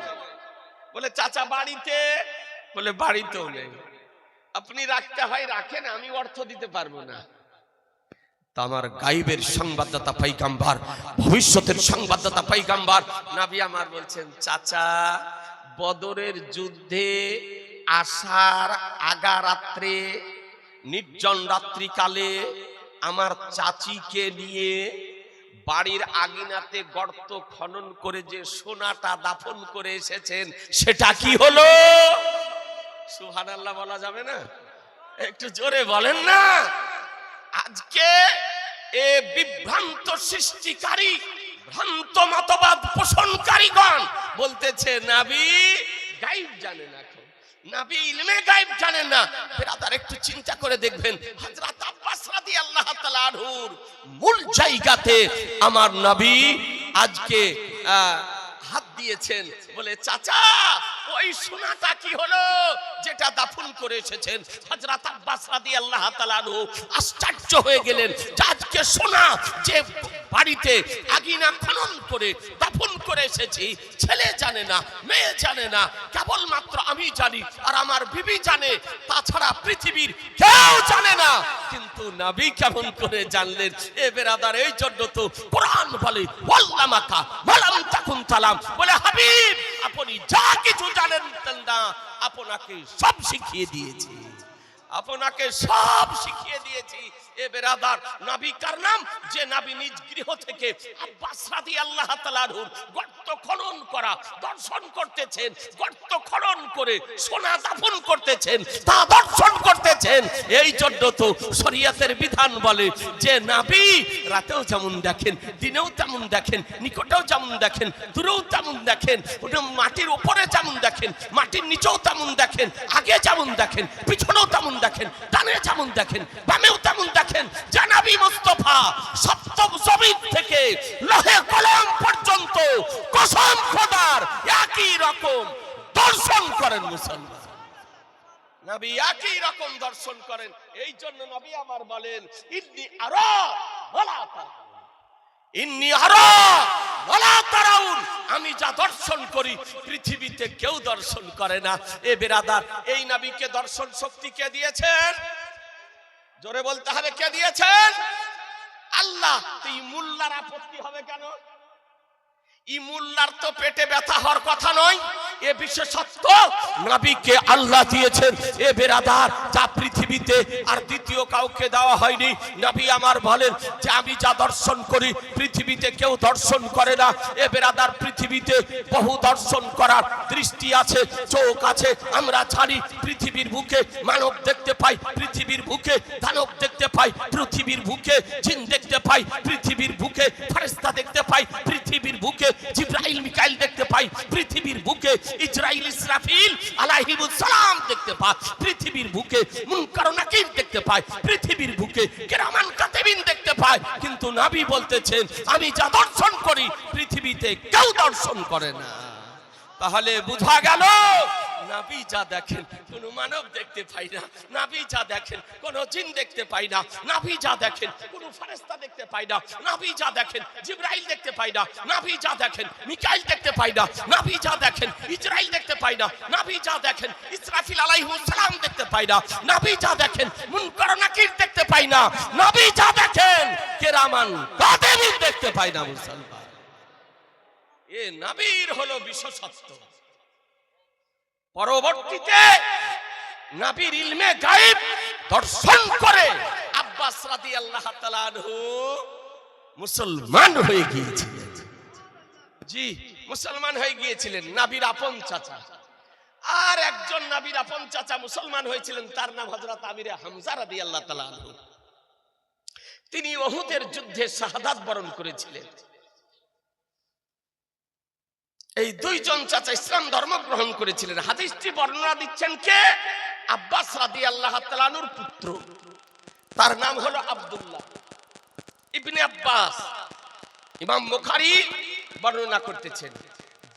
বলে চাচা বাড়িতে? বলে বাড়িতেও নেই। আপনি রাখতে হয় রাখেন, আমি অর্থ দিতে পারবো না। তা আমার গায়বের সংবাদদাতা পয়গম্বর, ভবিষ্যতের সংবাদদাতা পয়গম্বর নবী আমার বলছেন, চাচা বদরের যুদ্ধে আসার আগা রাত্রে নির্জন রাত্রিকালে আমার চাচিকে নিয়ে বাড়ির আঙিনাতে গর্ত খনন করে যে সোনাটা দাফন করে এসেছেন সেটা কি হলো? সুবহানাল্লাহ বলা যাবে না? একটু জোরে বলেন না। আজকে এ বিভ্রান্ত সৃষ্টিকারী, ভ্রান্ত মতবাদ পোষণকারীগণ বলতেছে নবী গায়েব জানে না, নবী ইলমে গায়েব জানেন না। ব্রাদার একটু চিন্তা করে দেখবেন, হযরত আব্বাস রাদিয়াল্লাহু তাআলা আনহুর মূল জায়গাতে আমার নবী আজকে হাত দিয়েছেন। বলে চাচা ওই সোনাটা কি হলো যেটা দাফন করে এসেছেন? হযরত আব্বাস রাদিয়াল্লাহু তাআলা আনহু আশ্চর্য হয়ে গেলেন, আজকে সোনা যে বাড়িতে আগিনা খনন করে দাফন করে এসেছি, ছেলে জানে না, মেয়ে জানে না, কেবলমাত্র আমি জানি আর আমার বিবি জানে, তাছাড়া পৃথিবীর কেউ জানে না। কিন্তু নবী কেমন করে জানলেন? এ বেরাদার, এই জন্য তো কোরআন বলে ওয়াল্লামাকা ওয়ালাম তাকুন তালাম, বলে হাবিব আপনি যা কিছু জানেন না আপনাকে সব শিখিয়ে দিয়েছি, আপনাকে সব শিখিয়ে দিয়েছি। এ বেরাদার, নবী কার নাম? যে নবী নিজ গৃহ থেকে আব্বাস রাদিয়াল্লাহু তাআলা আনহুর গর্ত খনন করা দর্শন করতেছেন, গর্ত খনন করে সোনা দাফন করতেছেন, তা দর্শন করতেছেন। এই জন্য তো শরীয়তের বিধান বলে যে নবী রাতেও যেমন দেখেন, দিনেও তেমন দেখেন, নিকটেও যেমন দেখেন, দূরেও তেমন দেখেন, মাটির উপরে যেমন দেখেন, মাটির নিচেও তেমন দেখেন, আগে যেমন দেখেন, পিছনেও তেমন দেখেন, ডানে যেমন দেখেন, বামেও তেমন দেখেন। জানাবি মুস্তাফা সপ্তম জমিন থেকে লোহে কলম পর্যন্ত কসম খোদার একই রকম দর্শন করেন মুসলমান। নবী একই রকম দর্শন করেন। এই জন্য নবী আমার বলেন, ইন্নী আরা ওয়ালা তারা, ইন্নী আরা ওয়ালা তারাউন, আমি যা দর্শন করি পৃথিবীতে কেউ দর্শন করে না। এ বেরাদার, এই নবীকে দর্শন শক্তি কে দিয়েছেন? জোরে বলতে হবে, কে দিয়েছেন? আল্লাহ। তো এই মোল্লার আপত্তি হবে কেন? এই মোল্লার তো পেটে ব্যথা হওয়ার কথা নয়, এ বিশেষত্ব নবীকে আল্লাহ দিয়েছেন। এ বেরাদার, যা পৃথিবীতে আর দ্বিতীয় কাউকে দেওয়া হয়নি। নবী আমার বলেন যে আমি যা দর্শন করি পৃথিবীতে কেউ দর্শন করে না। এ বেরাদার, পৃথিবীতে বহু দর্শন করার দৃষ্টি আছে, চোখ আছে। আমরা জানি পৃথিবীর বুকে মানব দেখতে পাই, পৃথিবীর বুকে দানব দেখতে পাই, পৃথিবীর বুকে জিন দেখতে পাই, পৃথিবীর বুকে ফেরেশতা দেখতে পাই, পৃথিবীর বুকে জিবরাইল মিকাইল দেখতে পাই, পৃথিবীর বুকে ইসরাইল ইসরাফিল আলাইহিমুস সালাম দেখতে পাই, পৃথিবীর বুকে মুনকার ও নাকির দেখতে পাই, পৃথিবীর বুকে কিরামান কাতিবিন দেখতে পাই। কিন্তু নবী বলতেছেন আমি যা দর্শন করি পৃথিবীতে কেউ দর্শন করে না। তাহলে বোঝা গেল নবী যা দেখেন কোন মানব দেখতে পাই না, নবী যা দেখেন কোন জিন দেখতে পাই না, নবী যা দেখেন কোন ফেরেশতা দেখতে পাই না, নবী যা দেখেন জিবরাইল দেখতে পাই না, নবী যা দেখেন মিকাইল দেখতে পাই না, নবী যা দেখেন ইসরাইল দেখতে পাই না, নবী যা দেখেন ইসরাফিল আলাইহিস সালাম দেখতে পাই না, নবী যা দেখেন মুনকার ও নাকির দেখতে পাই না, নবী যা দেখেন কিরামান কাতিবিন দেখতে পাই না। মুসলমান, এ নবীর হলো বিশেষত্ব। পরবর্তীতে নবীর ইলমে গায়েব দর্শন করে আব্বাস রাদিয়াল্লাহু তাআলা আনহু মুসলমান হয়ে গিয়েছিলেন। জি, মুসলমান হয়ে গিয়েছিলেন, নবীর আপন চাচা। আর একজন নবীর আপন চাচা মুসলমান হয়েছিলেন, তার নাম হযরত আমির হামজা রাদিয়াল্লাহু তাআলা আনহু। তিনি উহুদের যুদ্ধে শাহাদাত বরণ করেছিলেন। এই দুইজন চাচা ইসলাম ধর্ম গ্রহণ করেছিলেন। হাদিসটি বর্ণনা দিচ্ছেন কে? আব্বাস রাদিয়াল্লাহু তাআলা আনহুর পুত্র, তার নাম হলো আব্দুল্লাহ ইবনে আব্বাস। ইমাম বুখারী বর্ণনা করতেছেন,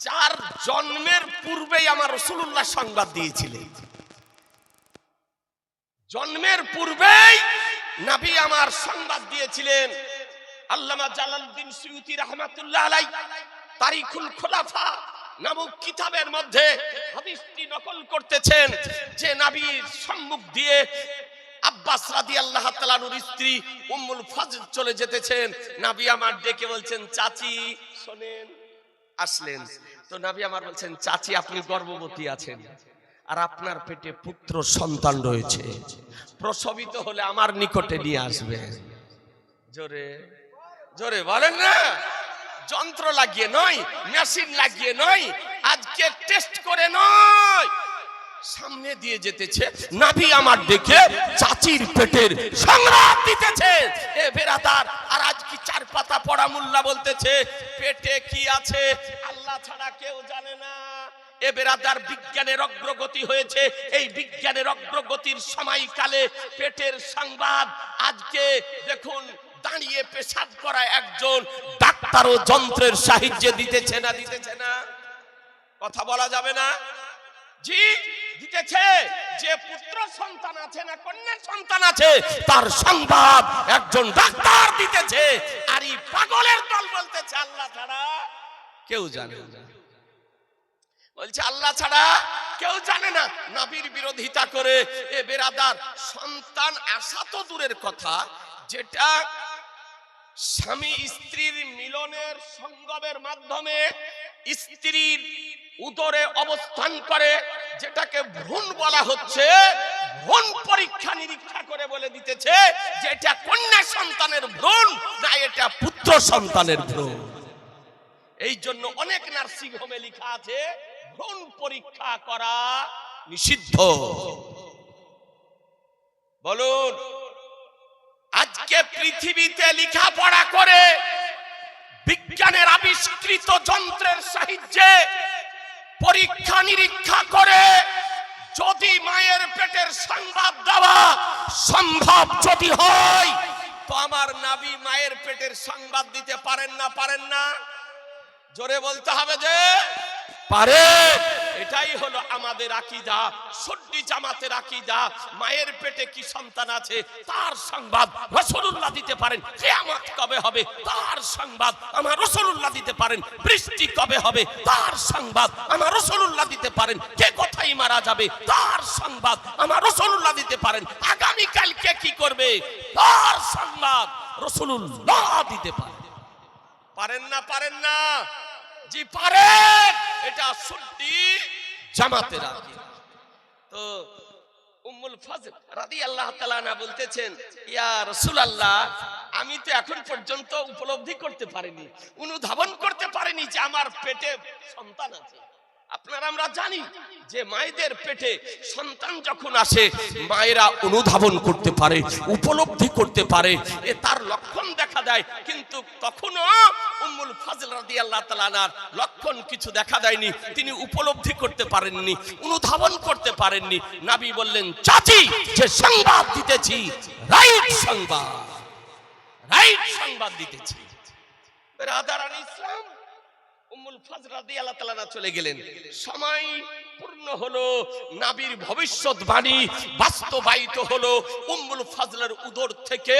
যার জন্মের পূর্বেই আমার রাসূলুল্লাহ সংবাদ দিয়েছিলেন। জন্মের পূর্বেই নবী আমার সংবাদ দিয়েছিলেন। আল্লামা জালালউদ্দিন সুয়ুতী রাহমাতুল্লাহ আলাইহি তারিখুল খুলাফা নামক কিতাবের মধ্যে হাদিসটি নকল করতেছেন যে নবীর সম্মুখ দিয়ে আব্বাস রাদিয়াল্লাহু তাআলা আনহুর স্ত্রী উম্মুল ফজল চলে যেতেছেন। নবী আমার ডেকে বলছেন চাচি শুনেন। আসলেন তো নবী আমার বলছেন চাচি আপনি গর্ভবতী আছেন আর আপনার পেটে পুত্র সন্তান রয়েছে, প্রসবিত হলে আমার নিকটে নিয়ে আসবে। জোরে জোরে বলেন না, যন্ত্র লাগিয়ে নয়, মেশিন লাগিয়ে নয়, আজকে টেস্ট করে নয়, সামনে দিয়ে যেতেছে। নবী আমার দেখে চাচির পেটের সংরাত দিতেছে। এ বেরাদার, আর আজ কি চার পাতা পড়া মোল্লা বলতেছে পেটে কি আছে আল্লাহ ছাড়া কেউ জানে না। এ বেরাদার, বিজ্ঞানের অগ্রগতি হয়েছে, এই বিজ্ঞানের অগ্রগতির সময়কালে পেটের সংবাদ আজকে দেখুন দাঁড়িয়ে পেশাব করা একজন ডাক্তারও যন্ত্রের সাহায্যে দিতেছে না, দিতেছে না, কথা বলা যাবে না। জি দিতেছে। যে পুত্র সন্তান আছে না কন্যা সন্তান আছে তার সংবাদ একজন ডাক্তার দিতেছে। আর এই পাগলের দল বলতেছে আল্লাহ ছাড়া কেউ জানে না, বলছে আল্লাহ ছাড়া কেউ জানে না, নবীর বিরোধিতা করে। এ বেরাদার, সন্তান আসা তো দূরের কথা, যেটা স্বামী স্ত্রীর মিলনের সঙ্গমের মাধ্যমে স্ত্রীর উদরে অবস্থান করে, যেটাকে ভ্রূণ বলা হচ্ছে, ভ্রূণ পরীক্ষা নিরীক্ষা করে বলে দিতেছে যে এটা কন্যা সন্তানের ভ্রূণ না এটা পুত্র সন্তানের ভ্রূণ। এই জন্য অনেক নার্সিং হোমে লেখা আছে ভ্রূণ পরীক্ষা করা নিষিদ্ধ। বলুন, আজকে পৃথিবীতে লেখাপড়া করে বিজ্ঞানের আবিষ্কৃত যন্ত্রের সাহায্যে পরীক্ষা নিরীক্ষা করে যদি মায়ের পেটের সংবাদ দেওয়া সম্ভব যদি হয়, তো আমার নবী মায়ের পেটের সংবাদ দিতে পারেন না? পারেন না? জোরে বলতে হবে যে পারে। এটাই হলো আমাদের আকীদা, সুন্নি জামাতের আকীদা। মায়ের পেটে কি সন্তান আছে তার সংবাদ রাসূলুল্লাহ দিতে পারেন। কিয়ামত কবে হবে তার সংবাদ আমার রাসূলুল্লাহ দিতে পারেন। বৃষ্টি কবে হবে তার সংবাদ আমার রাসূলুল্লাহ দিতে পারেন। কে কোথায় মারা যাবে তার সংবাদ আমার রাসূলুল্লাহ দিতে পারেন। আগামী কালকে কি করবে তার সংবাদ রাসূলুল্লাহ দিতে পারেন। পারেন না? পারেন না? জি পারে, এটা সুন্নি জামাতের আকীদা। তো উম্মুল ফজল রাদিয়াল্লাহু তাআলা আনহা বলতেছেন, ইয়া রাসূলুল্লাহ, আমি তো এখন পর্যন্ত উপলব্ধি করতে পারিনি, অনুধাবন করতে পারিনি যে আমার পেটে সন্তান আছে। আপনারা আমরা জানি যে মায়েদের পেটে সন্তান যখন আসে মায়েরা অনুধাবন করতে পারে, উপলব্ধি করতে পারে, এ তার লক্ষণ দেখা দেয়। কিন্তু তখনও উম্মুল ফজল রাদিয়াল্লাহু তাআলা আনহার লক্ষণ কিছু দেখা দেয়নি, তিনি উপলব্ধি করতে পারেননি, অনুধাবন করতে পারেননি। নবী বললেন, চাচি যে সংবাদ দিতেছি রাইট সংবাদ, রাইট সংবাদ দিতেছি। ব্রাদারান ইসলাম, উম্মুল ফজল রাদিয়াল্লাহু তাআলা চলে গেলেন। সময় পূর্ণ হলো, নবীর ভবিষ্যৎবাণী বাস্তবায়িত হলো। উম্মুল ফজলের উদর থেকে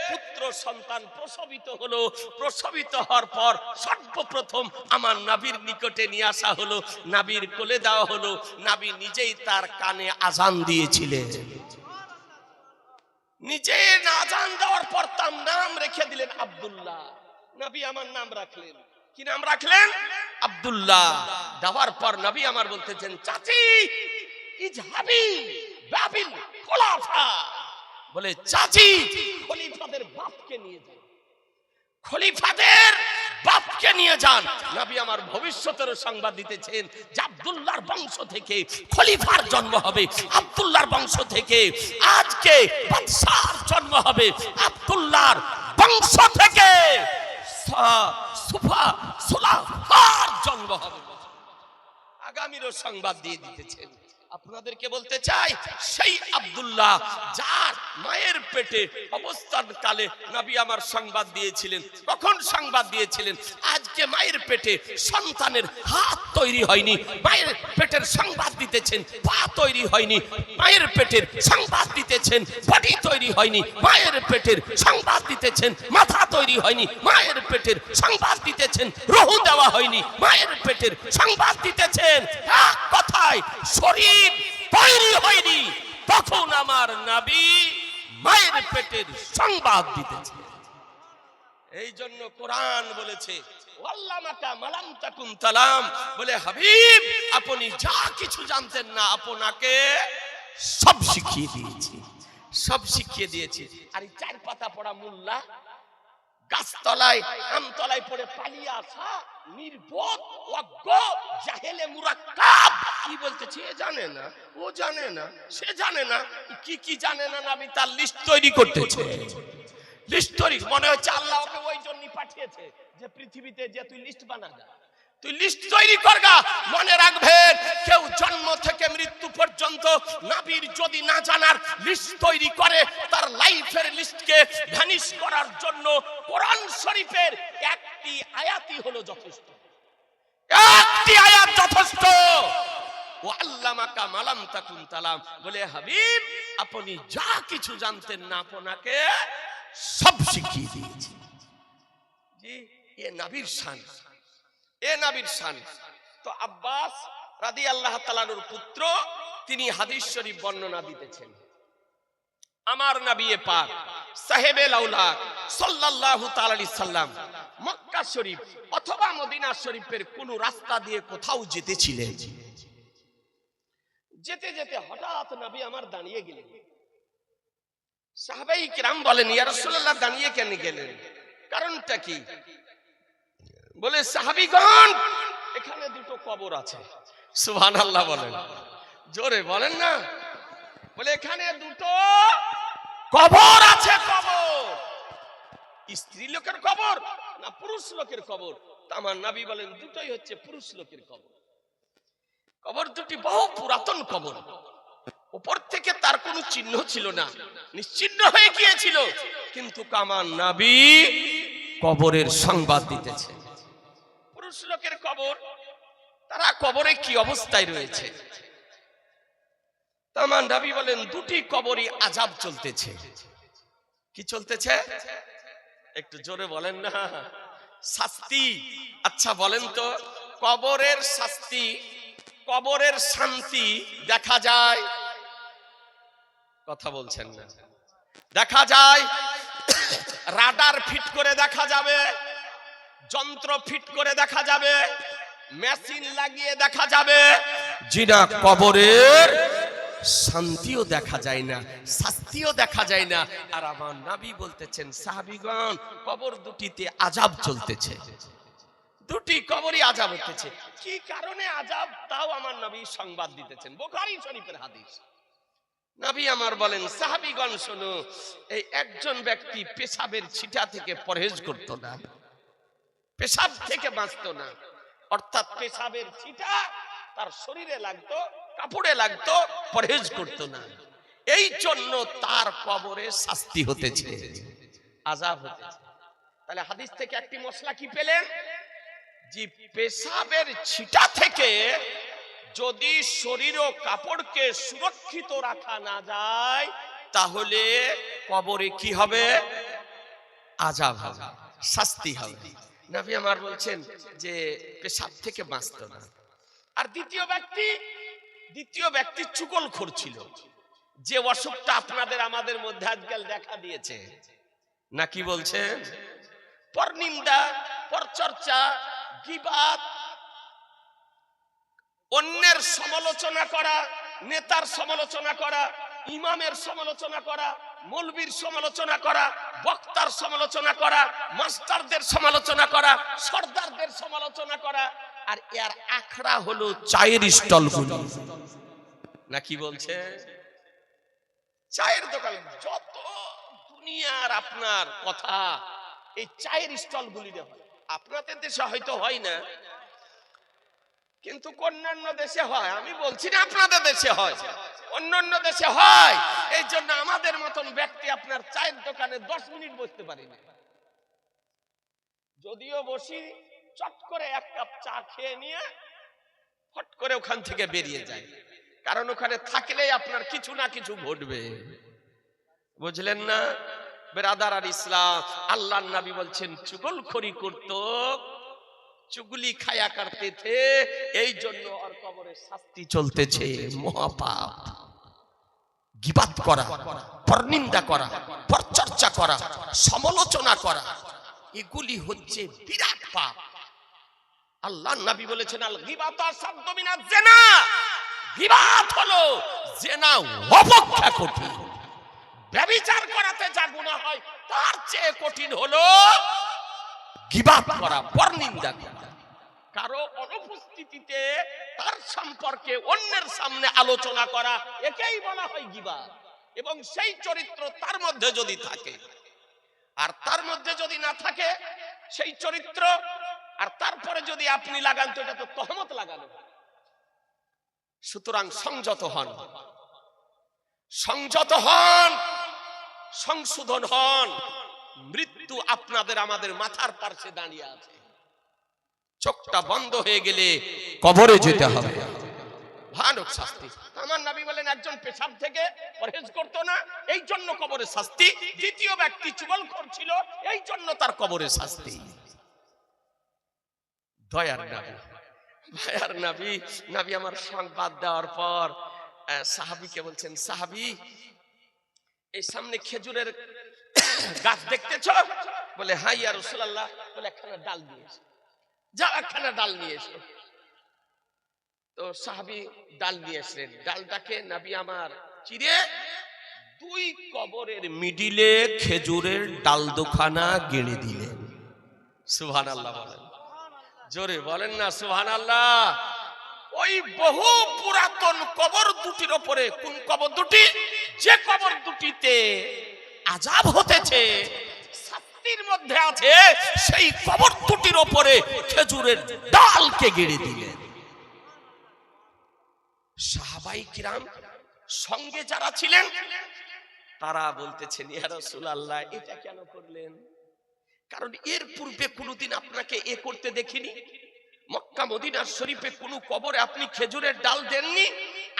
পুত্র সন্তান প্রসবিত হলো। প্রসবিত হওয়ার পর সর্বপ্রথম আমার নবীর নিকটে নিয়ে আসা হলো, নবীর কোলে দেওয়া হলো। নবী নিজেই তার কানে আযান দিয়েছিলেন। নিজে আযান দেওয়ার পর তার নাম রেখে দিলেন আব্দুল্লাহ। নবী আমার নাম রাখলেন, কি নাম রাখলেন? আব্দুল্লাহ। দেওয়ার পর নবী আমার বলতেছেন, চাচি ইজহাবি বাবিল খোলাফা, বলে চাচি খলিফাদের বাপকে নিয়ে যান, খলিফাদের বাপকে নিয়ে যান। নবী আমার ভবিষ্যতের সংবাদ দিতেছেন যে আব্দুল্লাহর বংশ থেকে খলিফার জন্ম হবে, আব্দুল্লাহর বংশ থেকে আজকে বাদশার জন্ম হবে, আব্দুল্লাহর বংশ থেকে জন্ম হবে। আগামীরও সংবাদ দিয়ে দিতেছেন। আপনাদেরকে বলতে চাই, সেই আব্দুল্লাহ যার মায়ের পেটে অবস্থান কালে নবী আমার সংবাদ দিয়েছিলেন। কখন সংবাদ দিয়েছিলেন? আজকে মায়ের পেটে সন্তানের হাত তৈরি হয়নি, মায়ের পেটের সংবাদ দিতেছেন পা তৈরি হয়নি, মায়ের পেটের সংবাদ দিতেছেন বডি তৈরি হয়নি, মায়ের পেটের সংবাদ দিতেছেন মাথা তৈরি হয়নি, মায়ের পেটের সংবাদ দিতেছেন রুহ দেওয়া হয়নি, মায়ের পেটের সংবাদ দিতেছেন এক কথায় শরীর তৈরি হয়নি। তখন আমার নবী মায়ের পেটের সংবাদ দিতেছে। এই জন্য কোরআন বলেছে, ওয়াল্লামাকা মালাম তাকুন তালাম, বলে হাবিব আপনি যা কিছু জানতেন না আপনাকে সব শিখিয়ে দিয়েছি, সব শিখিয়ে দিয়েছি। আর এই চার পাতা পড়া মোল্লা গাছতলায় আমতলায় পড়ে পালিয়ে আসা নির্বোধ অজ্ঞ জাহেলে মুরাক্কাব কি বলতেছে এ জানে না, ও জানে না, সে জানে না, কি কি জানে না, আমি তার লিস্ট তৈরি করতেছে। লিস্ট তৈরি মনে হচ্ছে আল্লাহ ওকে ওই জন্যই পাঠিয়েছে যে পৃথিবীতে যে তুই লিস্ট বানা যা, তুই লিস্ট তৈরি করগা। মনে রাখবেন, কেউ জন্ম থেকে মৃত্যু পর্যন্ত নবীর যদি না জানার লিস্ট তৈরি করে, তার লাইফের লিস্টকে ভ্যানিশ করার জন্য কোরআন শরীফের একটি আয়াতই হলো যথেষ্ট, একটি আয়াত যথেষ্ট। ওয়াল্লামাকা মালাম তাকুন তালাম, বলে হাবিব আপনি যা কিছু জানতেন না আপনাকে সব শিখিয়ে দিয়েছি। জি, এ নবীর শান, এ নবীর শান। তো আব্বাস রাদিয়াল্লাহু তাআলার পুত্র, তিনি হাদিস শরীফ বর্ণনা দিতেছেন, আমার নবী পাক সাহেবে লাউলাক সাল্লাল্লাহু তাআলা আলাইহি সাল্লাম মক্কা শরীফ অথবা মদিনা শরীফের কোন রাস্তা দিয়ে কোথাও যেতেছিলেন। যেতে যেতে হঠাৎ নবী আমার দাঁড়িয়ে গেলেন। সাহাবায়ে কিরাম বলেন, ইয়া রাসূলুল্লাহ দাঁড়িয়ে কেন গেলেন, কারণটা কি? বলে সাহাবীগণ এখানে দুটো কবর আছে। সুবহানাল্লাহ বলেন, জোরে বলেন না। বলে এখানে দুটো কবর আছে। কবর স্ত্রী লোকের কবর না পুরুষ লোকের কবর? আমার নবী বলেন দুটোই হচ্ছে পুরুষ লোকের কবর। কবর দুটি বহু পুরাতন কবর, উপর থেকে তার কোনো চিহ্ন ছিল না, নিশ্চিহ্ন হয়ে গিয়েছিল। কিন্তু আমার নবী কবরের সংবাদ দিতেছে। পুরুষ লোকের কবর, তারা কবরে কি অবস্থায় রয়েছে? আমার নবী বলেন দুটি কবরই আযাব চলতেছে। কি চলতেছে? একটু জোরে বলেন না। শাস্তি। আচ্ছা বলেন তো, কবরের শাস্তি, কবরের শান্তি দেখা যায়? কথা বলছেন না। দেখা যায়, রাডার ফিট করে দেখা যাবে, যন্ত্র ফিট করে দেখা যাবে, মেশিন লাগিয়ে দেখা যাবে, জিনা কবরের শান্তিও দেখা যায় না, শাস্তিও দেখা যায় না। আর আমার নবী বলতেছেন, সাহাবীগণ, কবর দুটিতে আযাব চলতেছে, দুটি কবরই আযাব হতেছে। কি কারণে আযাব, তাও আমার নবী সংবাদ দিতেছেন, বুখারী শরীফের হাদিস। নবী আমার বলেন, সাহাবীগণ শোনো, এই একজন ব্যক্তি পেশাবের ছিটা থেকে পরহেজ করত না, পেশাব থেকে বাঁচতো না, অর্থাৎ পেশাবের ছিটা তার শরীরে লাগতো, কাপড়ে লাগতো, পরহেজ করতো না। এই জন্য তার কবরে শাস্তি হতেছে, আযাব হতেছে। তাহলে হাদিস থেকে একটি মশলা কি পেলেন? যে পেশাবের ছিটা থেকে যদি শরীর ও কাপড়কে সুরক্ষিত রাখা না যায়, তাহলে কবরে কি হবে? আযাব হবে, শাস্তি হবে। নবী আমার বলছেন যে পেশাব থেকে বাঁচতো না। আর দ্বিতীয় ব্যক্তি চুগলখোর ছিল, যে অসুখটা আপনাদের আমাদের মধ্যে আজকাল দেখা দিয়েছে, নাকি বলছেন? পরনিন্দা, পরচর্চা, গীবাত, অন্যের সমালোচনা করা, নেতার সমালোচনা করা, ইমামের সমালোচনা করা, মৌলবীর সমালোচনা করা, বক্তার সমালোচনা করা, মাস্টারদের সমালোচনা করা, সর্দারদের সমালোচনা করা। আর এর আখড়া হলো চায়ের স্টলগুলো, নাকি বলছে? চায়ের দোকান, যত দুনিয়ার আপনার কথা এই চায়ের স্টলগুলি হয়। আপনাদের দেশে হয়তো হয় না, কিন্তু অন্যান্য দেশে হয়। আমি বলছি না আপনাদের দেশে হয়, অন্যান্য দেশে হয়। এই জন্য আমাদের মতন ব্যক্তি আপনার চায়ের দোকানে 10 মিনিট বসতে পারি না। যদিও বসি, চট করে এক কাপ চা খেয়ে নিয়ে ফট করে ওখান থেকে বেরিয়ে যায়, কারণ ওখানে থাকলেই আপনার কিছু না কিছু ঘটবে। বুঝলেন না বেরাদার আর ইসলাম? আল্লাহর নবী বলছেন, চুগলখড়ি করত, চুগলি খায়া করতে থে, এই জন্য আর কবরে শাস্তি চলতেছে, মহাপাপ। গীবাত করা, পরনিন্দা করা, পরচর্চা করা, সমালোচনা করা, এগুলি হচ্ছে বিরাট পাপ। আল্লাহর নবী বলেছেন, আল গীবাতু আসাদ্দু মিনাজ জিনা, গীবাত হলো জিনা অপেক্ষা কঠিন। ব্যভিচার করাতে যা গুনাহ হয়, তার চেয়ে কঠিন হলো গীবাত করা, পরনিন্দা করা। কারো অনুপস্থিতিতে তার সম্পর্কে অন্যের সামনে আলোচনা করা, একেই বলা হয় গীবাত। এবং সেই চরিত্র তার মধ্যে যদি থাকে, আর তার মধ্যে যদি না থাকে সেই চরিত্র, আর তারপরে যদি আপনি লাগান, তো এটা তো তহমত লাগানো। সুতরাং সংযত হন, সংযত হন, সংশোধন হন। মৃত্যু আপনাদের আমাদের মাথার পাশে দাঁড়িয়ে আছে, চোখটা বন্ধ হয়ে গেলে কবরে যেতে হবে, ভয়ানক শাস্তি। আমার নবী বলেন, একজন পেশাব থেকে পরহেজ করতো না, এই জন্য কবরে শাস্তি। দ্বিতীয় ব্যক্তি চুগলখোর ছিল, এই জন্য তার কবরে শাস্তি। দয়ার নবী, দয়ার নবী, নবী আমার সংবাদ দেওয়ার পর সাহাবীকে বলছেন, সাহাবী, এই সামনে খেজুরের গাছ দেখতেছ? বলে, হ্যাঁ ইয়া রাসূলুল্লাহ। বলে, একখানা ডাল নিয়ে এসো, যাও একখানা ডাল নিয়ে এসো। তো সাহাবী ডাল নিয়ে আসলেন। ডালটাকে নবী আমার চিরে 2 কবরের মিডিলে খেজুরের ডাল দুখানা গেড়ে দিলেন। সুবহানাল্লাহ বলেন, জোরে বলেন না সুবহানাল্লাহ। ওই বহু পুরাতন কবর দুটির উপরে, কোন কবর দুটি? যে কবর দুটিতে আযাব হতেছে, শাস্তির মধ্যে আছে, সেই কবর দুটির উপরে খেজুরের ডালকে গেড়ে দিলেন। সাহাবায়ে কিরাম সঙ্গে যারা ছিলেন, তারা বলতেছেন, ইয়া রাসূলুল্লাহ, এটা কেন করলেন? কারণ এর পূর্বে কোনোদিন আপনাকে এ করতে দেখিনি। মক্কা মদিনা শরীফে কোন কবরে আপনি খেজুরের ডাল দেননি,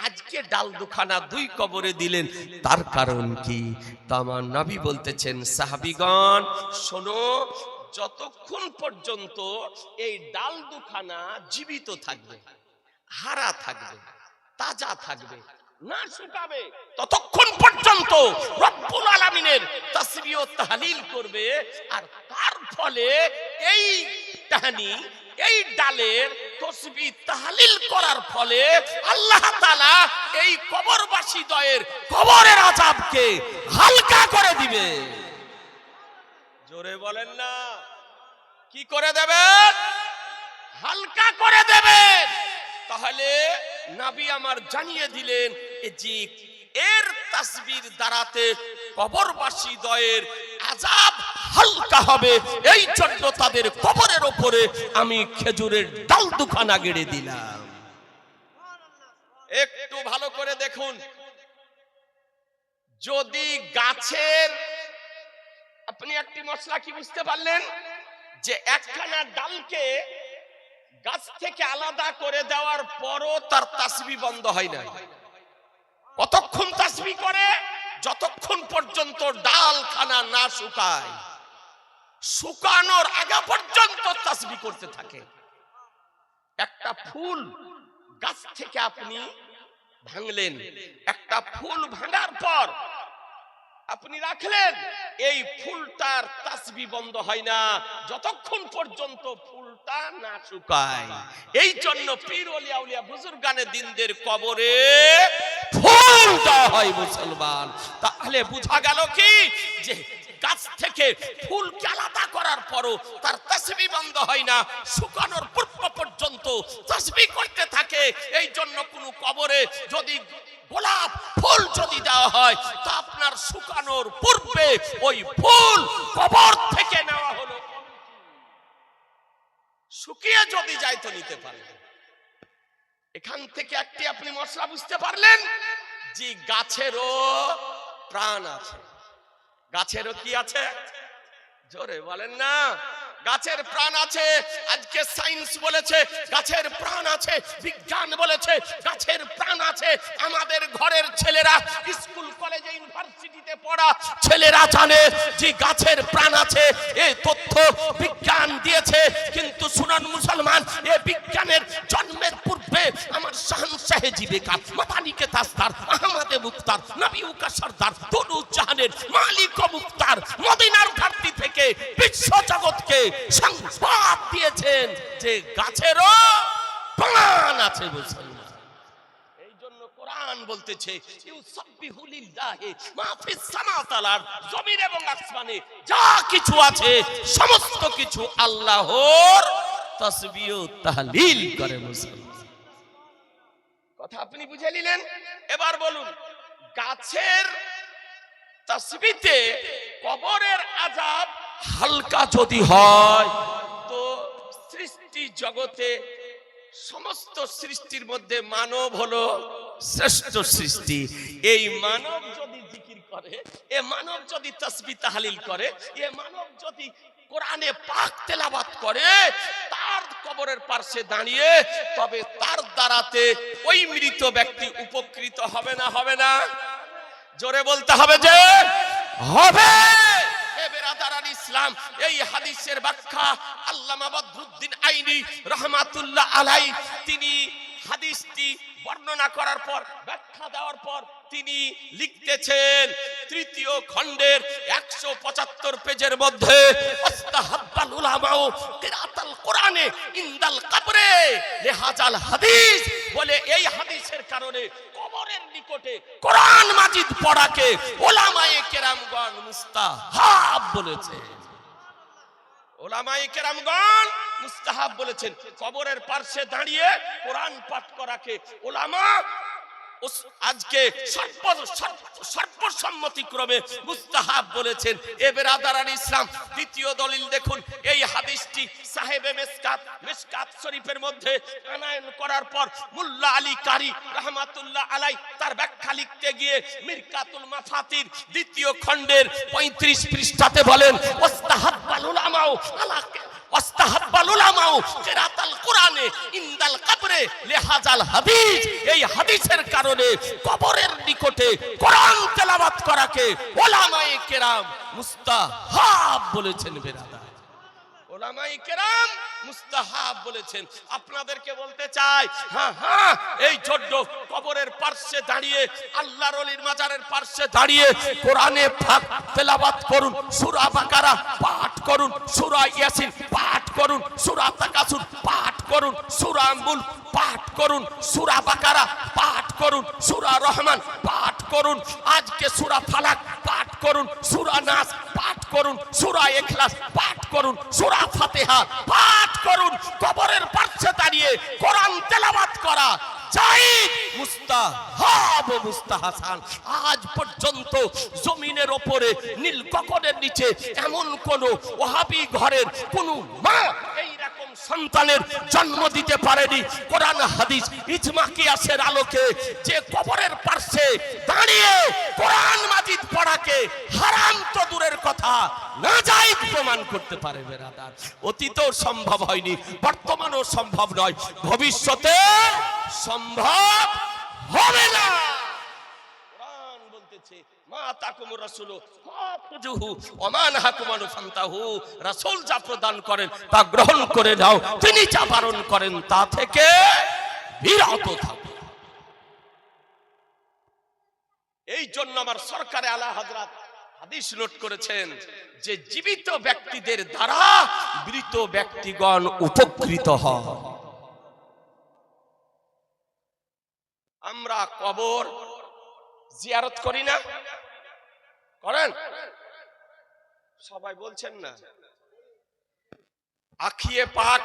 আজকে ডাল দুখানা 2 কবরে দিলেন, তার কারণ কি? তো আমার নবী বলতেছেন, সাহাবীগণ শোনো, যতক্ষণ পর্যন্ত এই ডাল দুখানা জীবিত থাকবে, হারা থাকবে, তাজা থাকবে, না শুকাবে, ততক্ষণ পর্যন্ত রব্বুল আলামিনের তাসবিহ ও তাহলিল করবে। আর তার ফলে এই টাহানি, এই ডালের তাসবিহ তাহলিল করার ফলে আল্লাহ তাআলা এই কবরবাসীদের কবরের আযাবকে হালকা করে দিবে। জোরে বলেন না, কি করে দেবেন? হালকা করে দেবেন। তাহলে নবী আমার জানিয়ে দিলেন যে এর তাসবির দ্বারাতে কবরবাসীদের আযাব হালকা হবে, এই জন্য তাদের কবরের উপরে আমি খেজুরের ডাল দুখানা গেড়ে দিলাম। একটু ভালো করে দেখুন, যদি গাছের, আপনি একটি মশলা কি বুঝতে পারলেন যে একখানা ডালকে গাছ থেকে আলাদা করে দেওয়ার পরও তার তাসবিহ বন্ধ হয় না। কতক্ষণ তাসবিহ করে? যতক্ষণ পর্যন্ত ডালখানা না শুকায়। শুকানোর আগে পর্যন্ত তাসবিহ করতে থাকে। একটা ফুল গাছ থেকে আপনি ভাঙলেন, একটা ফুল ভাঙার পর আপনি রাখলেন, এই ফুলটার তাসবিহ বন্ধ হয় না যতক্ষণ পর্যন্ত ফুলটা না শুকায়। এই জন্য পীর ওলি আউলিয়া বুজুর্গানে দিনদের কবরে ফুল দেওয়া হয় মুসলমান। তাহলে বোঝা গেল কি যে গাছ থেকে ফুলকে আলাদা করার পরও তার তাসবিহ বন্ধ হয় না, শুকানোর পূর্ব পর্যন্ত তাসবিহ করতে থাকে। এই জন্য কোন কবরে যদি গোলাপ ফুল যদি দেওয়া হয় তা আপনার শুকানোর পূর্বে ওই ফুল কবর থেকে নেওয়া হলো, শুকিয়ে যদি যায় তো নিতে পারবেন। এখান থেকে একটি আপনি মশলা বুঝতে পারলেন যে গাছেরও প্রাণ আছে। গাছেরও কি আছে? জোরে বলেন না, গাছের প্রাণ আছে। আজকে সায়েন্স বলেছে গাছের প্রাণ আছে, বিজ্ঞান বলেছে গাছের প্রাণ আছে। আমাদের ঘরের ছেলেরা, স্কুল কলেজে ইউনিভার্সিটিতে পড়া ছেলেরা জানে যে গাছের প্রাণ আছে। এই তথ্য বিজ্ঞান দিয়েছে। কিন্তু শুনুন মুসলমান, এই বিজ্ঞানের জন্মের পূর্বে আমার শাহনশাহে জিবেকা, মাদানিকে তাসদার, আহমদে মুক্তার, নবী উকা সরদার, দুনু জাহানের মালিক ও মুক্তার মদিনার ঘাটতি থেকে বিশ্ব জগৎকে সংবাদ দিয়েছেন যে গাছেরও প্রাণ আছে মুসলমান। এই জন্য কোরআন বলতেছে ইউসাব্বিহু লিল্লাহি মা ফিস সামাওয়াতি ওয়াল আরদ, জমিন এবং আসমানে যা কিছু আছে সমস্ত কিছু আল্লাহর তাসবিহ ও তাহলিল করে মুসলমান। কথা আপনি বুঝে নিলেন? এবার বলুন, গাছের তাসবিহতে কবরের আযাব হালকা যদি হয় তো সৃষ্টি জগতে সমস্ত সৃষ্টির মধ্যে মানব হলো শ্রেষ্ঠ সৃষ্টি। এই মানব যদি জিকির করে, এ মানব যদি তাসবিহ তাহলিল করে, এ মানব যদি কোরআনে পাক তেলাওয়াত করে, তার কবরের পাশে দাঁড়িয়ে, তবে তার দ্বারাতে ওই মৃত ব্যক্তি উপকৃত হবে না? হবে না? জোরে বলতে হবে যে হবে। ইসলাম এই হাদিসের ব্যাখ্যা আল্লামা বদরুদ্দিন আইনি রাহমাতুল্লাহ আলাইহি তিনি হাদিসটি বর্ণনা করার পর, ব্যাখ্যা দেওয়ার পর তিনি লিখতেছেন তৃতীয় খণ্ডের 175 পেজের মধ্যে, ওয়াস্তাহাব্বাল উলামাউ কিরাতাল কোরআনে ইনদাল কবরে লিহাজাল হাদিস, বলে এই হাদিসের কারণে কবরের নিকটে কোরআন মাজিদ পড়াকে উলামায়ে কেরামগণ মুস্তাহাব বলেছে। উলামায়ে কেরামগণ মুস্তাহাব বলেছেন। কবরের পাশে দাঁড়িয়ে কোরআন পাঠ করাকে উলামা আজকে সর্বসম্মতিক্রমে মুস্তাহাব বলেছেন। এ বেরাদারান ইসলাম, দ্বিতীয় দলিল দেখুন, এই হাদিসটি সাহেবে মিশকাত শরীফের মধ্যে আনায়ন করার পর মুল্লা আলী কারি রাহমাতুল্লাহ আলাই তার ব্যাখ্যা লিখতে গিয়ে মিরকাতুল মাফাতির দ্বিতীয় খণ্ডের 35 পৃষ্ঠাতে বলেন, ওয়াস্তাহাব্বাল উলামাউ আলা ওয়াস্তাহাব্বাল উলামাউ কিরাতাল কোরআনে ইনদাল কবরে লিহাজাল হাদিস, এই হাদিসের কারণে কবরের নিকটে কোরআন তেলাওয়াত করাকে উলামায়ে কেরাম মুস্তাহাব বলেছেন। বেরাদার, উলামায়ে কেরাম মুস্তাহাব বলেছেন। আপনাদেরকে বলতে চাই, হ্যাঁ এই জন্য কবরের পাশে দাঁড়িয়ে, আল্লাহর ওলির মাজারের পাশে দাঁড়িয়ে কোরআনে পাক তেলাওয়াত করুন, সূরা বাকারা পাঠ করুন, সূরা ইয়াসিন পাঠ করুন সূরা তাকাসুর, পাঠ করুন সূরা মুলক, পাঠ করুন সূরা বাকারা, পাঠ করুন সূরা রহমান, পাঠ করুন আজকে সূরা ফালাক, পাঠ করুন সূরা নাস, পাঠ করুন সূরা ইখলাস, পাঠ করুন সূরা ফাতিহা, পাঠ করুন। কবরের পাশে দাঁড়িয়ে কোরআন তেলাওয়াত করা জায়েজ, মুস্তাহাব, মুস্তাহাসান। আজ পর্যন্ত জমিনের ওপরে নীল গগনের নিচে এমন কোন ওয়াহাবি ঘরের কোন মা এইরকম সন্তানের জন্ম দিতে পারেনি। কোরআন হাদিস ইজমা কিয়াসের আলোকে যে কবরের পাশে দাঁড়িয়ে কোরআন মাজিদ পড়াকে হারাম তো দূরের কথা নাজায়েজ প্রমাণ করতে পারে বেরাদার। অতীতেও সম্ভব হয়নি, বর্তমানেও সম্ভব নয়, ভবিষ্যতে সম্ভব হবে না। কোরআন বলতেছে মা তাকুমুর রাসূলু ফাখুযুহু ওয়া মা নাহাকুম আনহু ফান্তাহু, রাসূল যা প্রদান করেন তা গ্রহণ করে নাও, তিনি যা বারণ করেন তা থেকে বিরত থাকো। এই জন্য আমার সরকারে আলা হযরত হাদিস নোট করেছেন যে জীবিত ব্যক্তিদের দ্বারা মৃত ব্যক্তিগণ উপকৃত হয়। আমরা কবর জিয়ারত করি না? করেন? সবাই বলছেন না। আখিয়ে পাক,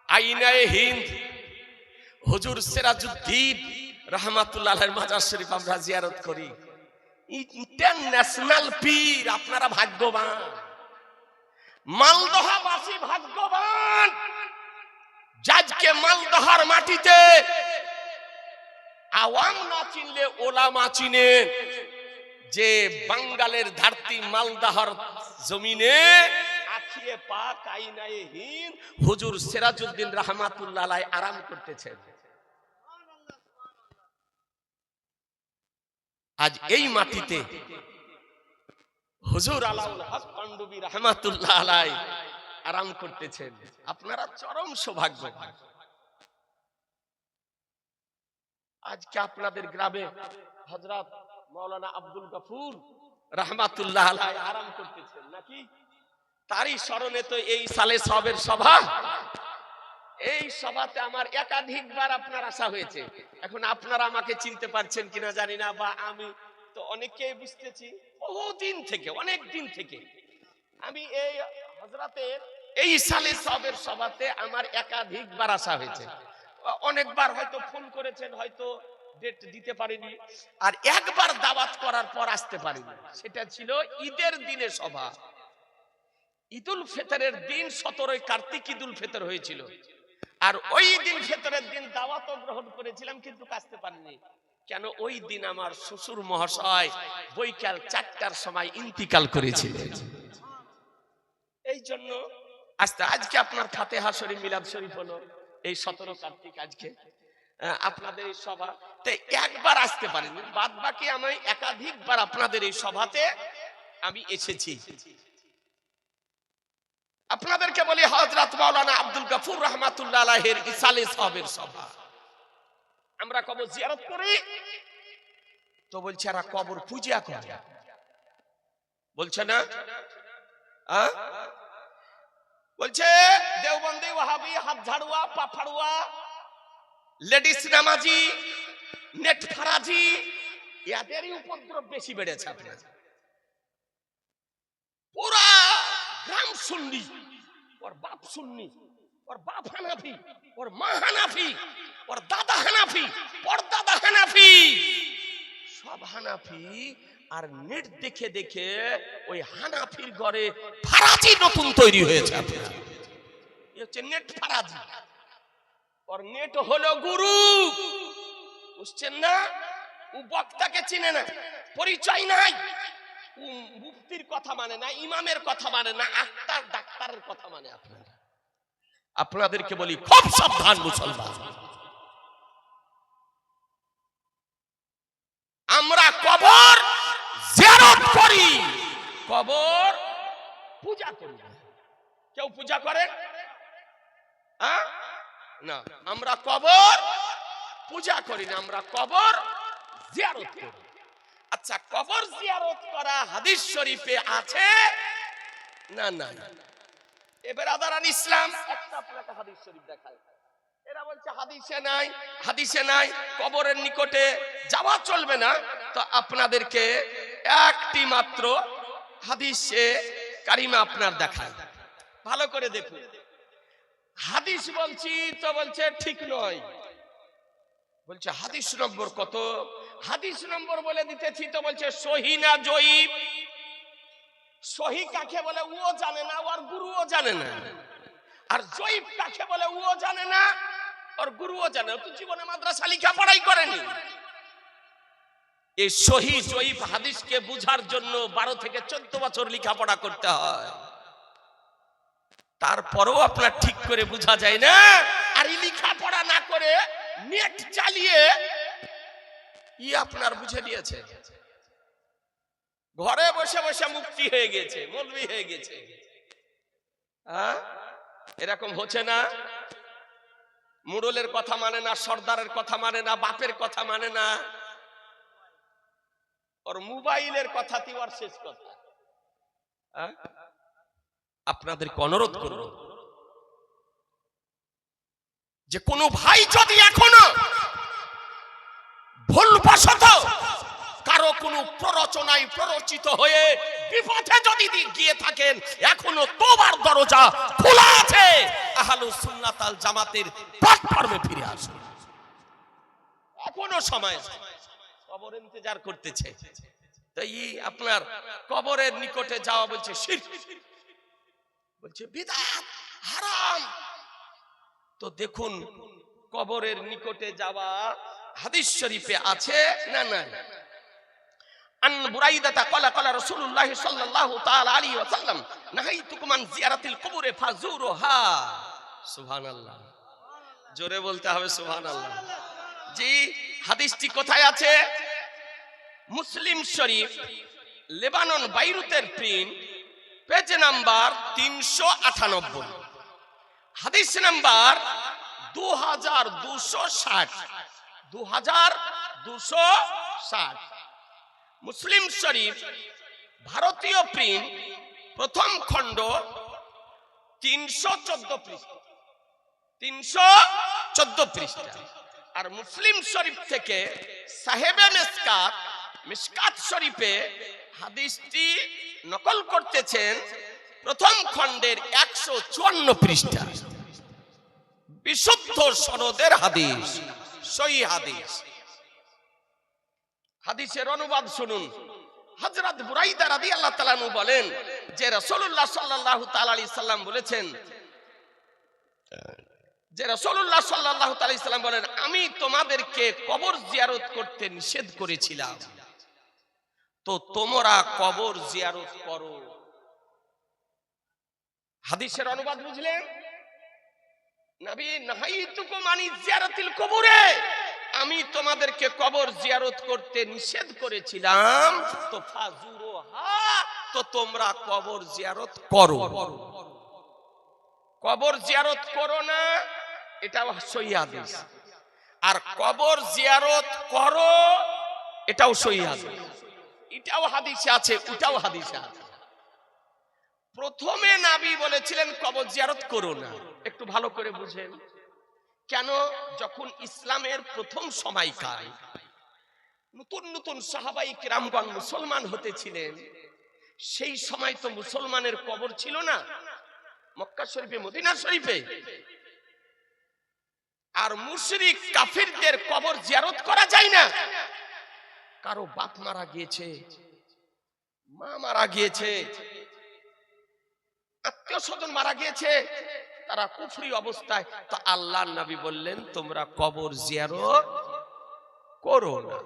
আইনায়ে হিন্দ, হুজুর সিরাজউদ্দিন রাহমাতুল্লাহ আলাইহির মাজার শরীফ আমরা জিয়ারত করি। ইন্টারন্যাশনাল পীর, আপনারা ভাগ্যবান, মালদহাবাসী ভাগ্যবান। আজকে মালদহার মাটিতে আওয়াম না চিনলে ওলামা চিনে, যে বাঙ্গালের ধরতি মালদহার জমিনে আখিয়ে পাক, আইনায়ে হিন্দ, হুজুর সিরাজউদ্দিন রাহমাতুল্লাহ আলাইহি আরাম করতেছেন। আজ এই মাটিতে হুজুর আলাউল হক পান্ডবী রাহমাতুল্লাহ আলাইহি আরাম করতেছেন। আপনারা চরম সৌভাগ্যবান। আজকে আপনাদের গ্রামে হযরত মাওলানা আব্দুল গফুর রাহমাতুল্লাহ আলাইহি আরাম করতেছেন নাকি? তারই স্মরণে তো এই সালে সবের সভা। এই সভাতে আমার একাধিকবার আপনার আসা হয়েছে। এখন আপনারা আমাকে চিনতে পারছেন কিনা জানি না, বা আমি তো অনেককেই বুঝতেছি বহুদিন থেকে, অনেক দিন থেকে। আমি এই হযরতের এই সালে সবের সভাতে আমার একাধিকবার আসা হয়েছে। অনেকবার হয়তো ফোন করেছেন, হয়তো ডেট দিতে পারিনি, আর একবার দাওয়াত করার পর আসতে পারিনি। সেটা ছিল ঈদের দিনে সভা। ঈদুল ফিতরের দিন 17 কার্তিক ঈদুল ফিতর হয়েছিল, আর ওই দিন ফিতরের দিন দাওয়াতও গ্রহণ করেছিলাম, কিন্তু আসতে পারিনি। কেন? ওই দিন আমার শ্বশুর মহাশয় বৈকাল 4টার সময় ইন্তিকাল করেছিলেন। এই জন্য আজকে আপনার ফাতিহা শরীফ, মিলাদ শরীফ হলো এই 17 কার্তিক। আজকে আপনাদের এই সভাতে একবার আসতে পারিনি, বাদ বাকি আমি একাধিকবার আপনাদের এই সভাতে আমি এসেছি। আপনাদেরকে বলি হযরত মাওলানা আব্দুল গফুর রাহমাতুল্লাহ আলাইহির ইসালে সবের সভা। আমরা কবর জিয়ারত করি তো বলছে এরা কবর পূজা করে, বলছে না? বলছে দেওবন্দি, ওয়াহাবি, হাত ঝাড়ুয়া, পা ফাড়ুয়া, লেডিস নামাজি, নেট ফারাজি, এদেরই উপদ্রব বেশি বেড়েছে। আপনার পুরা গ্রাম সুন্নি, ওর বাপ সুন্নি, ওর বাপ হানাফি, ওর মা হানাফি, ওর দাদা হানাফি, ওর দাদা হানাফি, সব হানাফি। আর নেট দেখে দেখে ওই হানাফির ঘরে ফারাজি নতুন তৈরি হয়েছে। এই হচ্ছে নেট ফারাজি। ওর নেট হলো গুরু, বুঝছেন না? ও বক্তাকে চিনে না, পরিচয় নাই, মুফতির কথা মানে না, ইমামের কথা মানে না, আক্তার ডাক্তারের কথা মানে। আপনাদেরকে বলি খুব সাবধান মুসলমান। আমরা কবর জিয়ারত করি, কবর পূজা করি না। কেউ পূজা করে না? আমরা কবর পূজা করি না, আমরা কবর জিয়ারত করি। আচ্ছা, কবর জিয়ারত করা হাদিস শরীফে আছে না? না। এবার আদারান ইসলাম একটা আপনাকে হাদিস শরীফ দেখায়, এরা বলছে হাদিসে নাই, হাদিসে নাই, কবরের নিকটে যাওয়া চলবে না। তো আপনাদেরকে একটি মাত্র হাদিসে কারিমা আপনার দেখায়, ভালো করে দেখুন। হাদিস বলছি তো বলছে ঠিক নয়, বলছে হাদিস নম্বর কত, হাদিস নম্বর বলে দিতেছি তো বলছে সহি না জয়ীফ। সহি কাকে বলে ও জানে না, ওর গুরুও জানে না। আর জয়ীফ কাকে বলে ও জানে না, ওর গুরুও জানে, তো জীবনে মাদ্রাসা লেখাপড়াই করেনি। এই সহি জয়ীফ হাদিসকে বুঝার জন্য 12 থেকে 14 বছর লেখাপড়া করতে হয়, তারপরেও আপনার ঠিক করে বোঝা যায় না। আর এই লেখাপড়া না করে নেট চালিয়ে আপনার বুঝে দিয়েছে, ঘরে বসে বসে মুফতি হয়ে গেছে, মৌলভী হয়ে গেছে। এরকম হচ্ছে না? মুরলের কথা মানে না, সর্দারের কথা মানে না, বাপের কথা মানে না, ওর মোবাইলের কথাটি ওর শেষ কথা। আপনাদেরকে অনুরোধ করব যে কোনো ভাই যদি এখনো ভুলবশত কারো কোনো প্ররোচনায় প্ররোচিত হয়ে বিপথে যদি গিয়ে থাকেন, এখনো তোবার দরজা খোলা আছে। আহলুস সুন্নাত আল জামাতের প্ল্যাটফর্মে ফিরে আসুন, এখনো সময় আছে। কবর ইন্তজার করতেছে, তাই আপনার কবরের নিকটে যাওয়া বলছে শিরক, বলছে বিদআত, হারাম। তো দেখুন কবরের নিকটে যাওয়া হাদিস শরীফে আছে না নাই? আন বুরাইদা ক্বালা ক্বালা রাসূলুল্লাহ সাল্লাল্লাহু তাআলা আলাইহি ওয়াসাল্লাম নাহাইতুকুম আন জিয়ারাতিল কুবুরি ফাজুরুহা। সুবহানাল্লাহ, জোরে বলতে হবে সুবহানাল্লাহ। জি, হাদিসটি কোথায় আছে? Muslim Sharif, Lebanon বাইরুতের print, page number 398, হাদিস নাম্বার 2260, 2260। মুসলিম শরীফ ভারতীয় প্রিন্ট, প্রথম খণ্ড, 314 পৃষ্ঠা, 314 পৃষ্ঠা। আর মুসলিম শরীফ থেকে সাহেবে মিশকাত, মিশকাত শরীফে হাদিসটি নকল করতেছেন, প্রথম খণ্ডের 154 পৃষ্ঠা, বিশুদ্ধ সনদের হাদিস, সহিহ হাদিস। হাদিসের অনুবাদ শুনুন। হযরত বুরাইদা রাদিয়াল্লাহু তাআলা আনহু বলেন যে রাসূলুল্লাহ সাল্লাল্লাহু তাআলা আলাইহি সাল্লাম বলেছেন, যে রাসূলুল্লাহ সাল্লাল্লাহু তাআলা আলাইহি সাল্লাম বলেন, আমি তোমাদেরকে কবর জিয়ারত করতে নিষেধ করেছিলাম, তো তোমরা কবর জিয়ারত করো। হাদিসের অনুবাদ বুঝলেন? নবী নাহাইতুকুম আনি জিয়ারাতিল কুবুরে, আমি তোমাদেরকে কবর জিয়ারত করতে নিষেধ করেছিলাম, তো ফাজুরুহা, তো তোমরা কবর জিয়ারত করো। কবর জিয়ারত করো না, এটা সহিহ হাদিস। আর কবর জিয়ারত করো, এটাও সহিহ হাদিস। এটাও হাদিসে আছে, ওটাও হাদিসে আছে। প্রথমে নবী বলেছিলেন কবর জিয়ারত করো না, একটু ভালো করে বুঝেন কেন। যখন ইসলামের প্রথম সময়কাল নতুন নতুন সাহাবায়ে কিরামগণ মুসলমান হতেছিলেন, সেই সময় তো মুসলমানের কবর ছিল না মক্কা শরীফে, মদিনা শরীফে। আর মুশরিক কাফিরদের কবর জিয়ারত করা যায় না। কারো বাপ মারা গিয়েছে, মা মারা গিয়েছে, আত্মীয় স্বজন মারা গিয়েছে, তারা কুফরি অবস্থায়, তো আল্লাহর নবী বললেন তোমরা কবর জিয়ারত করো না।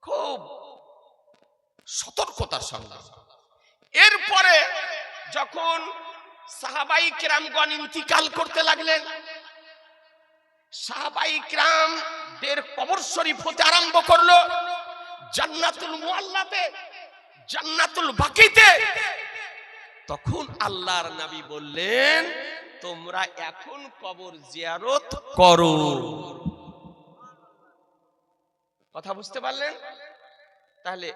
খুব সতর্কতার সঙ্গে। এরপরে যখন সাহাবায়ে কিরামগণ ইন্তিকাল করতে লাগলেন, সাহাবায়ে কিরামদের কবর শরীফ হতে আরম্ভ করলো জান্নাতুল মুআল্লাতে, জান্নাতুল বাকিতে, তখন আল্লাহর নবী বললেন তোমরা এখন কবর জিয়ারত করো। কথা বুঝতে পারলেন? তাহলে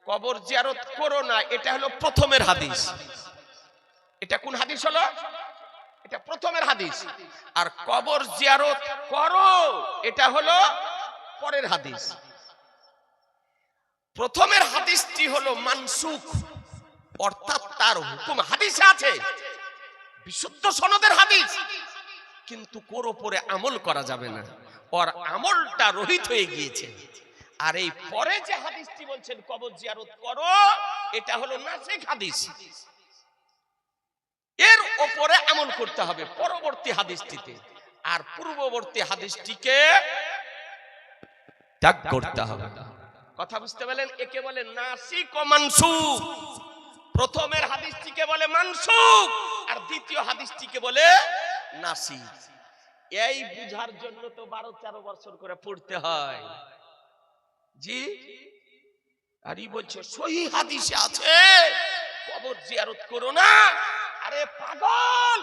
কবর জিয়ারত করো না, এটা হলো প্রথমের হাদিস। এটা কোন হাদিস হলো? এটা প্রথমের হাদিস। আর কবর জিয়ারত করো এটা হলো পরের হাদিস। প্রথমের হাদিসটি হলো মানসুখ, অর্থাৎ তার হুকুম হাদিসে আছে, বিশুদ্ধ সনদের হাদিস, কিন্তু কোর উপরে আমল করা যাবে না, ওর আমলটা রহিত হয়ে গিয়েছে। আর এই পরে যে হাদিসটি বলছেন কবর জিয়ারত করো, এটা হলো নাসিখ হাদিস, এর উপরে আমল করতে হবে পরবর্তী হাদিসটিতে, আর পূর্ববর্তী হাদিসটিকে ত্যাগ করতে হবে। কথা বুঝতে পারলেন? একে বলে নাসিখ ও মানসুখ। প্রথমের হাদিসটিকে বলে মানসুখ, আর দ্বিতীয় হাদিসটিকে বলে নাসিখ। এই বুঝার জন্য তো 12-13 বছর করে পড়তে হয়। জি, আর ই বলছে সহিহ হাদিসে আছে কবর জিয়ারত করো না। আরে পাগল,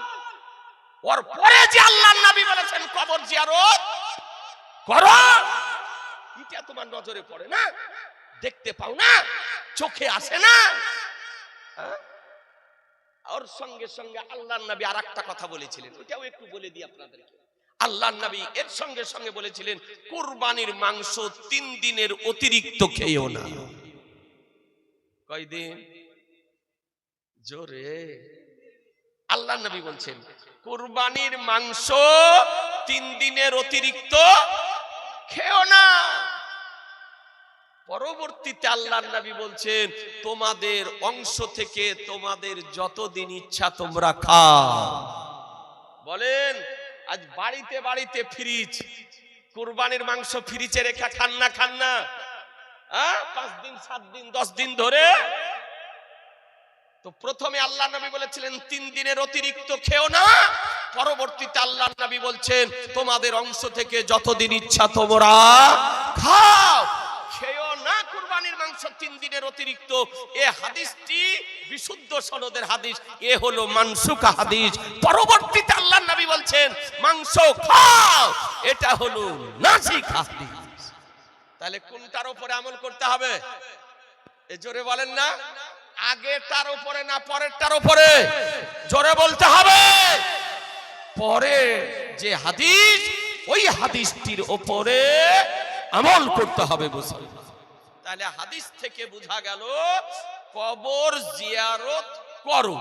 ওর পরে যে আল্লাহর নবী বলেছেন কবর জিয়ারত করো, এটা তোমার নজরে পড়ে না, দেখতে পাও না, চোখে আসে না। ওর সঙ্গে সঙ্গে আল্লাহর নবী আরেকটা কথা বলেছিলেন, ওটাও একটু বলে দিই আপনাদেরকে। আল্লাহর নবী এর সঙ্গে সঙ্গে বলেছিলেন কুরবানির মাংস 3 দিনের অতিরিক্ত খেয়েও না। কয়দিন? জোরে। আল্লাহর নবী বলছেন কুরবানির মাংস 3 দিনের অতিরিক্ত খেও না। পরবর্তীতে আল্লাহর নবী বলছেন তোমাদের অংশ থেকে তোমাদের যতদিন ইচ্ছা তোমরা খাও। বলেন আজ বাড়িতে বাড়িতে ফ্রিজ, কুরবানির মাংস ফ্রিজে রেখে খান না? 5 দিন 7 দিন 10 দিন ধরে। তো প্রথমে আল্লাহর নবী বলেছিলেন 3 দিনের অতিরিক্ত খেও না, পরবর্তীতে আল্লাহর নবী বলছেন তোমাদের অংশ থেকে যতদিন ইচ্ছা তোমরা খাও, খেও না কুরবানির মাংস 3 দিনের অতিরিক্ত। এই হাদিসটি বিশুদ্ধ সনদের হাদিস, এ হলো মানসুখ হাদিস। পরবর্তীতে আল্লাহর নবী বলছেন মাংস খাও, এটা হলো নাসিখ হাদিস। তাহলে কোনটার উপরে আমল করতে হবে? এ জোরে বলেন না, আগেরটার উপরে না পরেরটার উপরে? জোরে বলতে হবে। পরে যে হাদিস, ওই হাদিসটির উপরে আমল করতে হবে মুসলমান। তাহলে হাদিস থেকে বোঝা গেল কবর জিয়ারত করো।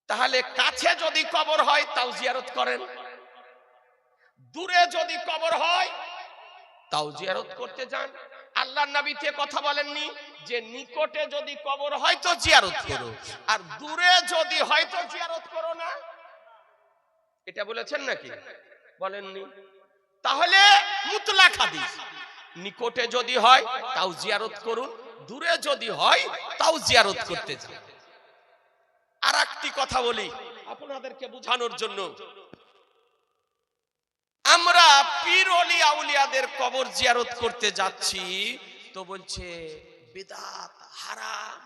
তাহলে কাছে যদি কবর হয় তাও জিয়ারত করেন, দূরে যদি কবর হয় তাও জিয়ারত করতে যান। আল্লাহর নবী তে কথা বলেননি যে নিকটে যদি কবর হয় তো জিয়ারত করো, আর দূরে যদি হয় তো জিয়ারত করো না? এটা বলেছেন নাকি? বলেননি। তাহলে মুতলাক হাদিস, নিকটে যদি হয় তাও জিয়ারত করুন, দূরে যদি হয় তাও জিয়ারত করতে যান। আর একটি কথা বলি আপনাদেরকে বোঝানোর জন্য, আমরা পীর ওলি আউলিয়াদের কবর জিয়ারত করতে যাচ্ছি তো বলছে বিদআত, হারাম।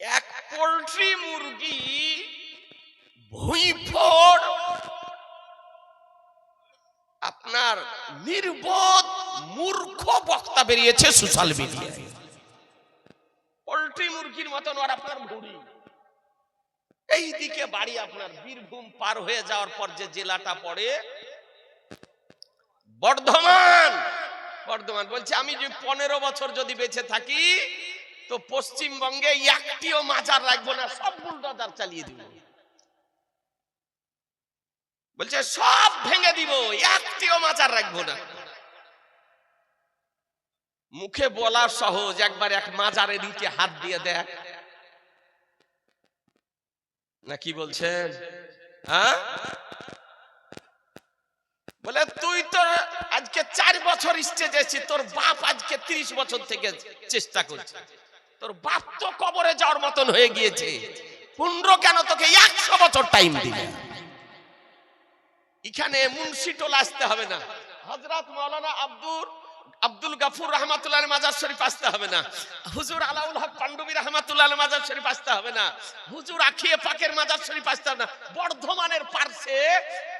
এক পোল্ট্রি মুরগি ভুঁইফোড় আপনার নির্বোধ মূর্খ বক্তা বেরিয়েছে সোশ্যাল মিডিয়ায়। পোল্ট্রি মুরগির মতন আর আপনার ভুঁড়ি। এইদিকে বাড়ি আপনার বীরভূম পার হয়ে যাওয়ার পর যে জেলাটা পড়ে বর্ধমান, বলছে আমি যে 15 বছর যদি বেঁচে থাকি তো পশ্চিমবঙ্গে একটিও মাজার রাখবো না, সব বুলডোজার চালিয়ে দিব। বলছে সব ভেঙে দিব, একটিও মাজার রাখবো না। মুখে বলা সহজ, একবার এক মাজারের নিচে হাত দিয়ে দেখ না। কি বলছেন? বলে তুই তো আজকে 4 বছর স্টেজে আছিস, তোর বাপ আজকে 30 বছর থেকে চেষ্টা করছে, তোর বাপ তো কবরে যাওয়ার মতন হয়ে গিয়েছে, 15 কেন তোকে 100 বছর টাইম দিবে। এখানে মুন্সিটোল আসতে হবে না, হযরত মাওলানা আব্দুল গাফুর রহমাতুল্লাহ মাজার শরীফ আসতে হবে না, হুজুর আলাউল হক পান্ডবী রহমাতুল্লাহ মাজার শরীফ আসতে হবে না, হুজুর আখিয়ে পাকের মাজার শরীফ আসতে হবে না। বর্ধমানের পার্শ্বে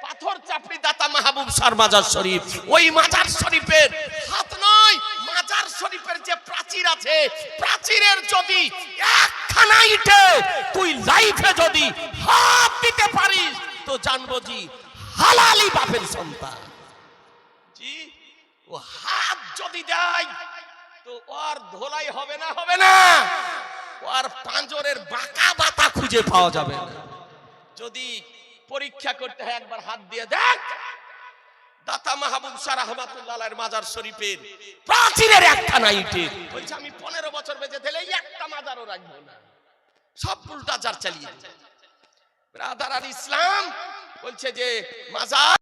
পাথর চাপড়ি দাতা মাহবুব শাহর মাজার শরীফ, ওই মাজার শরীফের হাত নয়, মাজার শরীফের যে প্রাচীর আছে, প্রাচীরের যদি একখানা ইটে তুই লাইফে যদি হাত দিতে পারিস তো জানবো জি হালালি বাপের সন্তান। জি ও হাত যদি দেয় তো ওর ধোলাই হবে না, হবে না, ওর পাঁজরের বাঁকা বাতা খুঁজে পাওয়া যাবে না। যদি পরীক্ষা করতে হয় একবার হাত দিয়ে দেখ, দাতা মাহবুব শাহ রহমাতুল্লাহ আলাইহির মাজার শরীফের প্রাচীরের একখানা ইটে বলছে আমি 15 বছর বেঁচে থাকলে একটা মাজারও রাখবো না, সব উল্টা জার চালিয়ে। ব্রাদার আর ইসলাম বলছে যে মাজার